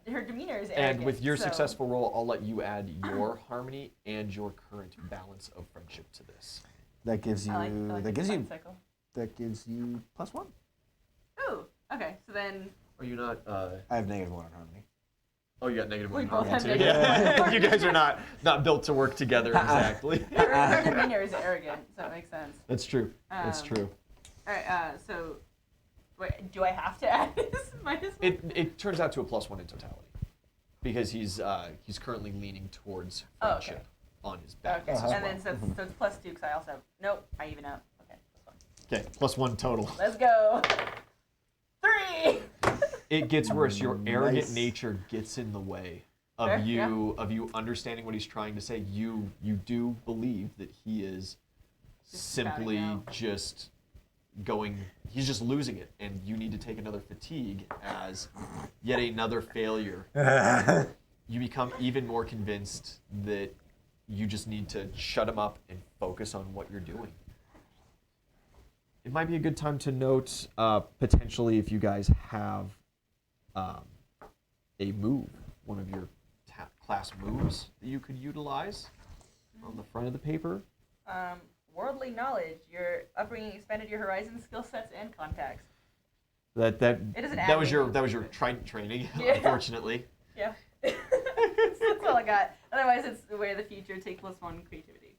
Her demeanor is arrogant. and with your so- successful roll, I'll let you add your harmony and your current balance of friendship to this. That gives you I like that the gives you fun cycle. +1. Ooh, okay. So then, Are you not? I have -1 on harmony. Oh, you got -1 We in both harmony have too. negative Yeah, one. you guys are not built to work together exactly. her demeanor is arrogant, so that makes sense. That's true. That's Um, true. All right. So, wait, do I have to add this -1? It turns out to a +1 in totality because he's currently leaning towards Oh, okay. friendship on his balance. Okay, as well. and then so it's +2 because I also have. Nope, I even out. Okay, +1. Okay, +1 total. Let's go. 3. It gets worse. Your arrogant Nice. nature gets in the way of Fair, you understanding what he's trying to say. You do believe that he is Just simply spouting out. just going. He's just losing it, and you need to take another fatigue as yet another failure. You become even more convinced that you just need to shut him up and focus on what you're doing. It might be a good time to note, potentially, if you guys have a move, one of your class moves that you could utilize on the front of the paper. Worldly knowledge. Your upbringing expanded your horizons, skill sets, and contacts. That It doesn't add that was your anything. training, Yeah. unfortunately. Yeah. That's all I got. Otherwise, it's the way of the future. Take +1 creativity.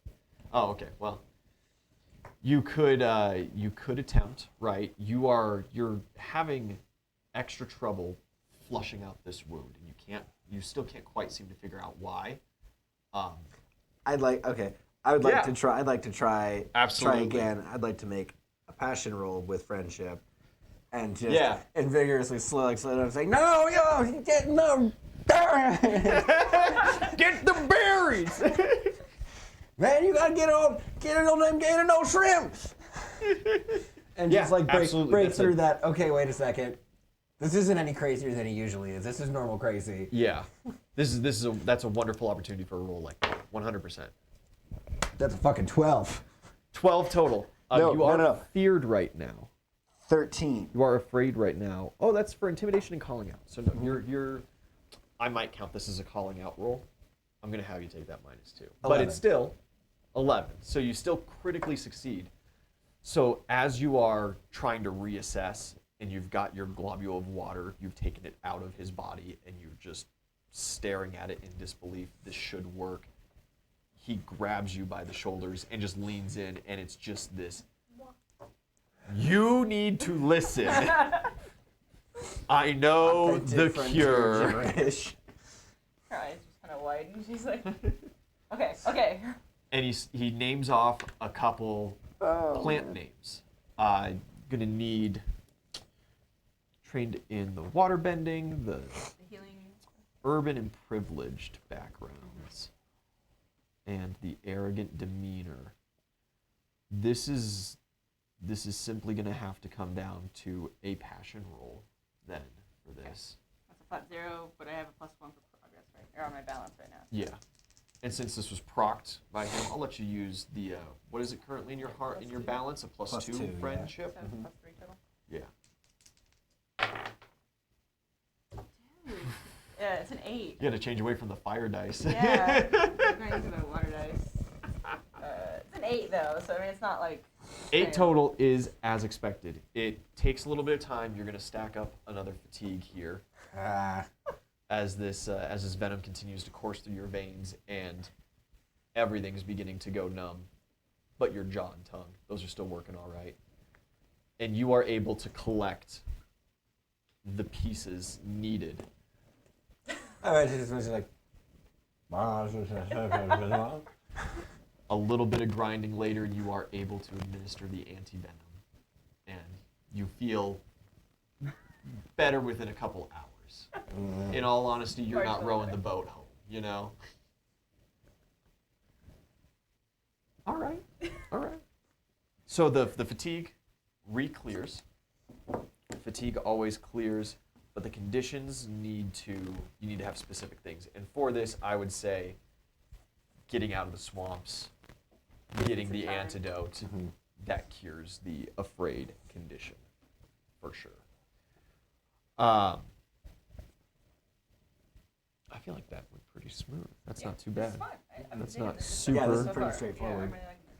Oh, okay. Well, you could attempt, right? You're having extra trouble flushing out this wound, and you still can't quite seem to figure out why. I would like Yeah. to try. I'd like to try. Absolutely. Try again. I'd like to make a passion roll with friendship, and just Yeah. and vigorously slow down, saying, "No, you get no, Get the berries. man, you gotta get on no shrimps." And Yeah, just like absolutely. break That's through a- that. Okay, wait a second. This isn't any crazier than he usually is. This is normal crazy. Yeah, that's a wonderful opportunity for a roll like that. 100%. That's a fucking 12. 12 total. No, you are no. feared right now. 13. You are afraid right now. Oh, that's for intimidation and calling out. So no, you're. I might count this as a calling out roll. I'm gonna have you take that -2, but 11. it's still 11. So you still critically succeed. So as you are trying to reassess, and you've got your globule of water, you've taken it out of his body, and you're just staring at it in disbelief. This should work. He grabs you by the shoulders and just leans in, and it's just this. You need to listen. I know the cure. Gibberish. Her eyes just kind of widen. She's like, okay. And he names off a couple plant names. Gonna need trained in the water bending, the The healing. urban and privileged backgrounds, and the arrogant demeanor. This is simply gonna have to come down to a passion roll then for this. That's a flat 0, but I have a +1 for progress, right? Or on my balance right now. Yeah. And since this was procced by him, I'll let you use the what is it currently in your heart in your balance? A +2 +2, yeah. friendship? So +3 total. Yeah. Dude. Yeah, it's an 8. You gotta change away from the fire dice. Yeah. I'm going to the water dice. It's an 8 though, so I mean it's not like. 8 total is as expected. It takes a little bit of time. You're gonna stack up another fatigue here as this venom continues to course through your veins and everything's beginning to go numb, but your jaw and tongue, those are still working all right. And you are able to collect the pieces needed She's like, A little bit of grinding later, you are able to administer the anti-venom. And you feel better within a couple hours. In all honesty, you're not rowing the boat home, you know? All right. So the fatigue re-clears. Fatigue always clears, but the conditions you need to have specific things. And for this, I would say getting out of the swamps, getting the antidote, that cures the afraid condition, for sure. I feel like that went pretty smooth. That's not too bad. It's fun. I'm That's digging not this. super. Yeah, this is So pretty far. straightforward. Yeah, I'm really liking this.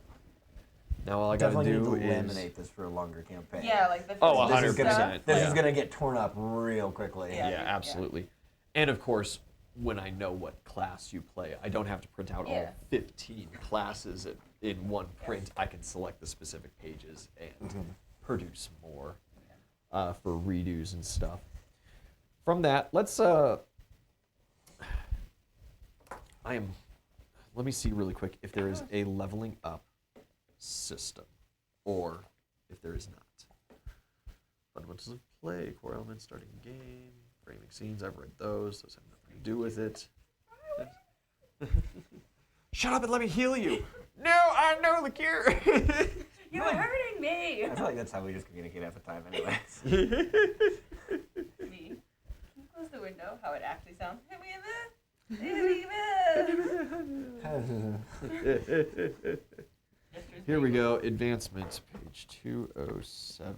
Now all I gotta Definitely do need to is laminate this for a longer campaign. Yeah, like the Oh, physics 100%. stuff. This Yeah. is gonna get torn up real quickly. Yeah. yeah, absolutely. And of course, when I know what class you play, I don't have to print out all Yeah. 15 classes in one print. I can select the specific pages and produce more for redos and stuff. From that, let's let me see really quick if there is a leveling up system or if there is not. Fundamentals of play, core elements, starting game, framing scenes. I've read those. Those have nothing to do with it. Shut up and let me heal you. No, I know the cure. You're hurting me. I feel like that's how we just communicate at the time, anyways. Me. Can you close the window? How it actually sounds. Hit me in the. Hit me in the. Here we go. Advancements, page 207.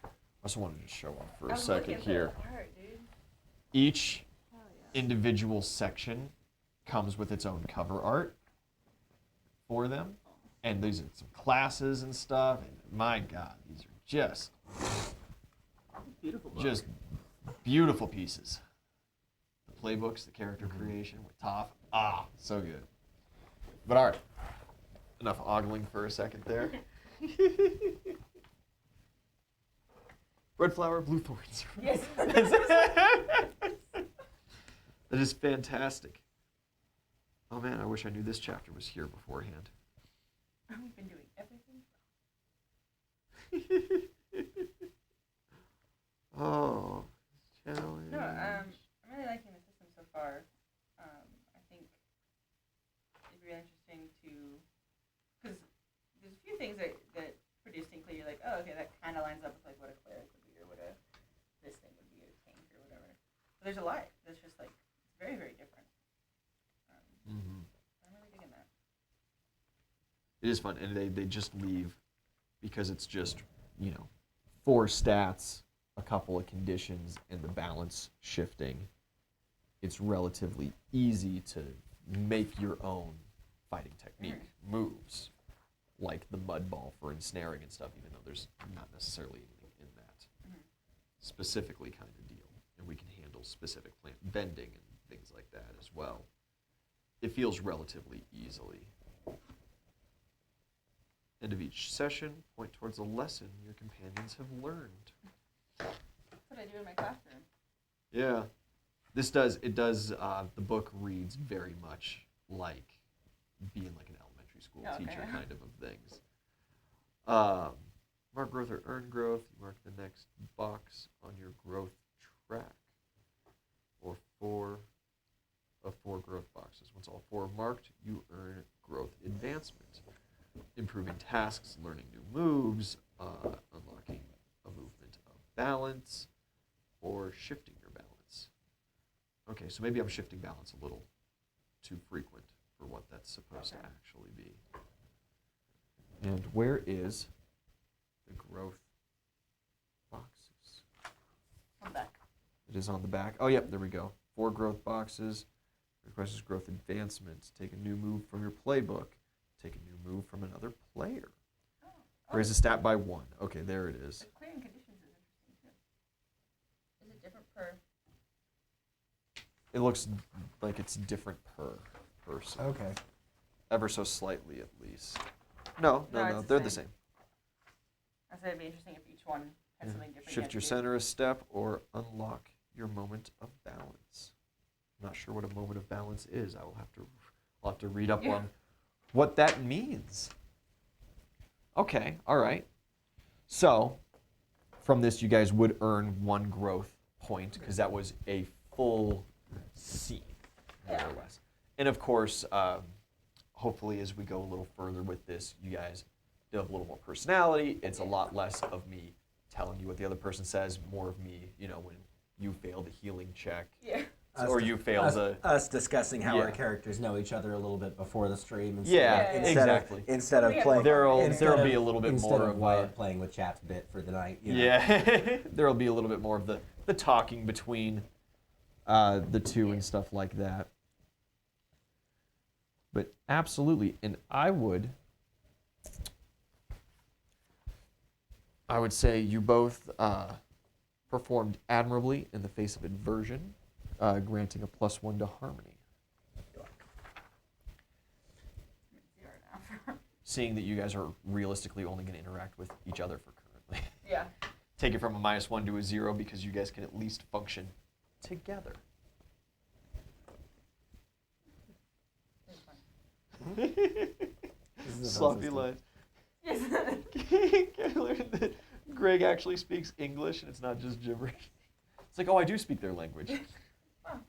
I also wanted to show off for a second here. Each individual section comes with its own cover art for them. And these are some classes and stuff. And my God, these are just beautiful pieces. The playbooks, the character creation with Toph. So good. But all right, enough ogling for a second there. Red flower, blue thorns. Yes. That is fantastic. Oh man, I wish I knew this chapter was here beforehand. We've been doing everything. Oh, challenge. No, I'm really liking the system so far. I think it'd be really interesting to, because there's a few things that pretty distinctly you're like, oh, okay, that kind of lines up with like what a cleric would be or what this thing would be, a tank or whatever. But there's a lot that's just like it's very, very different. I'm really digging that. It is fun, and they just leave because it's just, 4 stats, a couple of conditions, and the balance shifting. It's relatively easy to make your own fighting technique moves, like the mud ball for ensnaring and stuff, even though there's not necessarily anything in that specifically kind of deal. And we can handle specific plant bending and things like that as well. It feels relatively easily. End of each session, point towards a lesson your companions have learned. That's what I do in my classroom. Yeah. The book reads very much like being like an elementary school teacher kind of things. Mark growth or earn growth. You mark the next box on your growth track. Or 4 of 4 growth boxes. Once all 4 are marked, you earn growth advancement. Improving tasks, learning new moves, unlocking a movement of balance, or shifting your balance. Okay, so maybe I'm shifting balance a little too frequent for what that's supposed to actually be. And where is the growth boxes? On the back. It is on the back. Oh, yep, there we go. 4 growth boxes. Requires growth advancement. Take a new move from your playbook. Take a new move from another player. Raise a stat by 1. Okay, there it is. The clearing conditions is interesting too. Is it different per? It looks like it's different per person. Okay. Ever so slightly, at least. No, No, it's the they're the same. same. I said it'd be interesting if each one had something different. Shift your center a step or unlock your moment of balance. I'm not sure what a moment of balance is. I'll have to read up on what that means. Okay, all right. So from this, you guys would earn 1 growth point because that was a full scene, more or less. And of course, hopefully as we go a little further with this, you guys have a little more personality. It's a lot less of me telling you what the other person says, more of me, when you fail the healing check. Yeah. Or you fail us discussing how our Yeah. characters know each other a little bit before the stream. Exactly. Instead of playing, There'll instead be a little bit instead more of of Wyatt playing with chat's bit for the night. Yeah, there'll be a little bit more of the talking between the two and stuff like that. But absolutely, and I would say you both performed admirably in the face of inversion, granting a +1 to harmony. Seeing that you guys are realistically only going to interact with each other for currently. Yeah. Take it from a -1 to a 0 because you guys can at least function together. Sloppy lines. Yes. I learned that Greg actually speaks English and it's not just gibberish. It's like, oh, I do speak their language. Oh,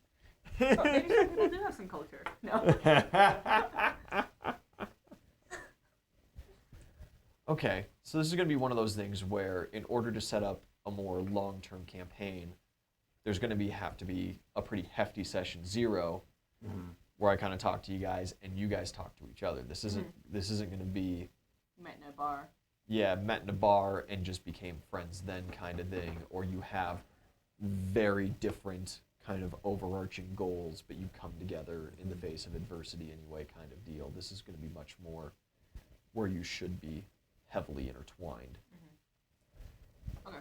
maybe some people do have some culture. No. Okay, so this is going to be one of those things where in order to set up a more long-term campaign, there's going to have to be a pretty hefty session 0 where I kind of talk to you guys and you guys talk to each other. This isn't going to be Met in a bar. Yeah, met in a bar and just became friends then kind of thing, or you have very different kind of overarching goals, but you come together in the face of adversity anyway kind of deal. This is going to be much more where you should be heavily intertwined. Okay.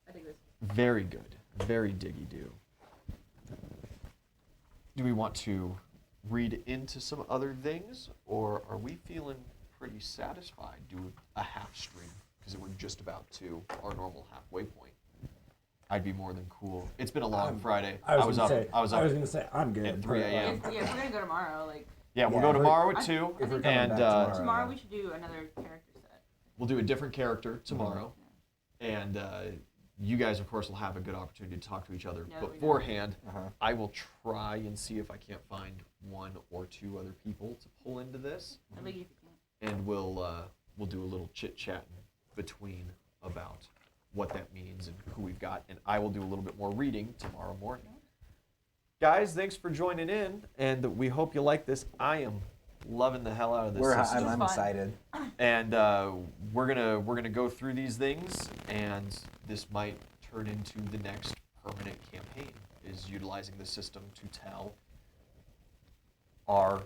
I think this. Very good. Very diggy-do. Do we want to read into some other things, or are we feeling pretty satisfied? Do a half stream, because we're just about to our normal halfway point. I'd be more than cool. It's been a long Friday. I was up gonna say I'm good. at 3 a.m. Yeah, if we're gonna go tomorrow, like. Yeah, we'll Yeah, go if we're- tomorrow at 2, if we're coming and back Tomorrow we should do another character set. we'll do a different character tomorrow. And you guys, of course, will have a good opportunity to talk to each other Yeah, we do. beforehand. I will try and see if I can't find 1 or 2 other people to pull into this. I think if you can. And we'll do a little chit-chat between about what that means and who we've got. And I will do a little bit more reading tomorrow morning. Guys, thanks for joining in, and we hope you like this. I am loving the hell out of this system. I'm fun. excited. And we're gonna go through these things, and this might turn into the next permanent campaign, is utilizing the system to tell our,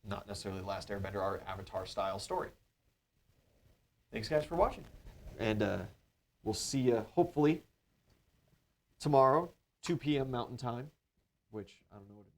not necessarily Last Airbender, our Avatar-style story. Thanks, guys, for watching. And we'll see you, hopefully, tomorrow, 2 p.m. Mountain Time, which I don't know what it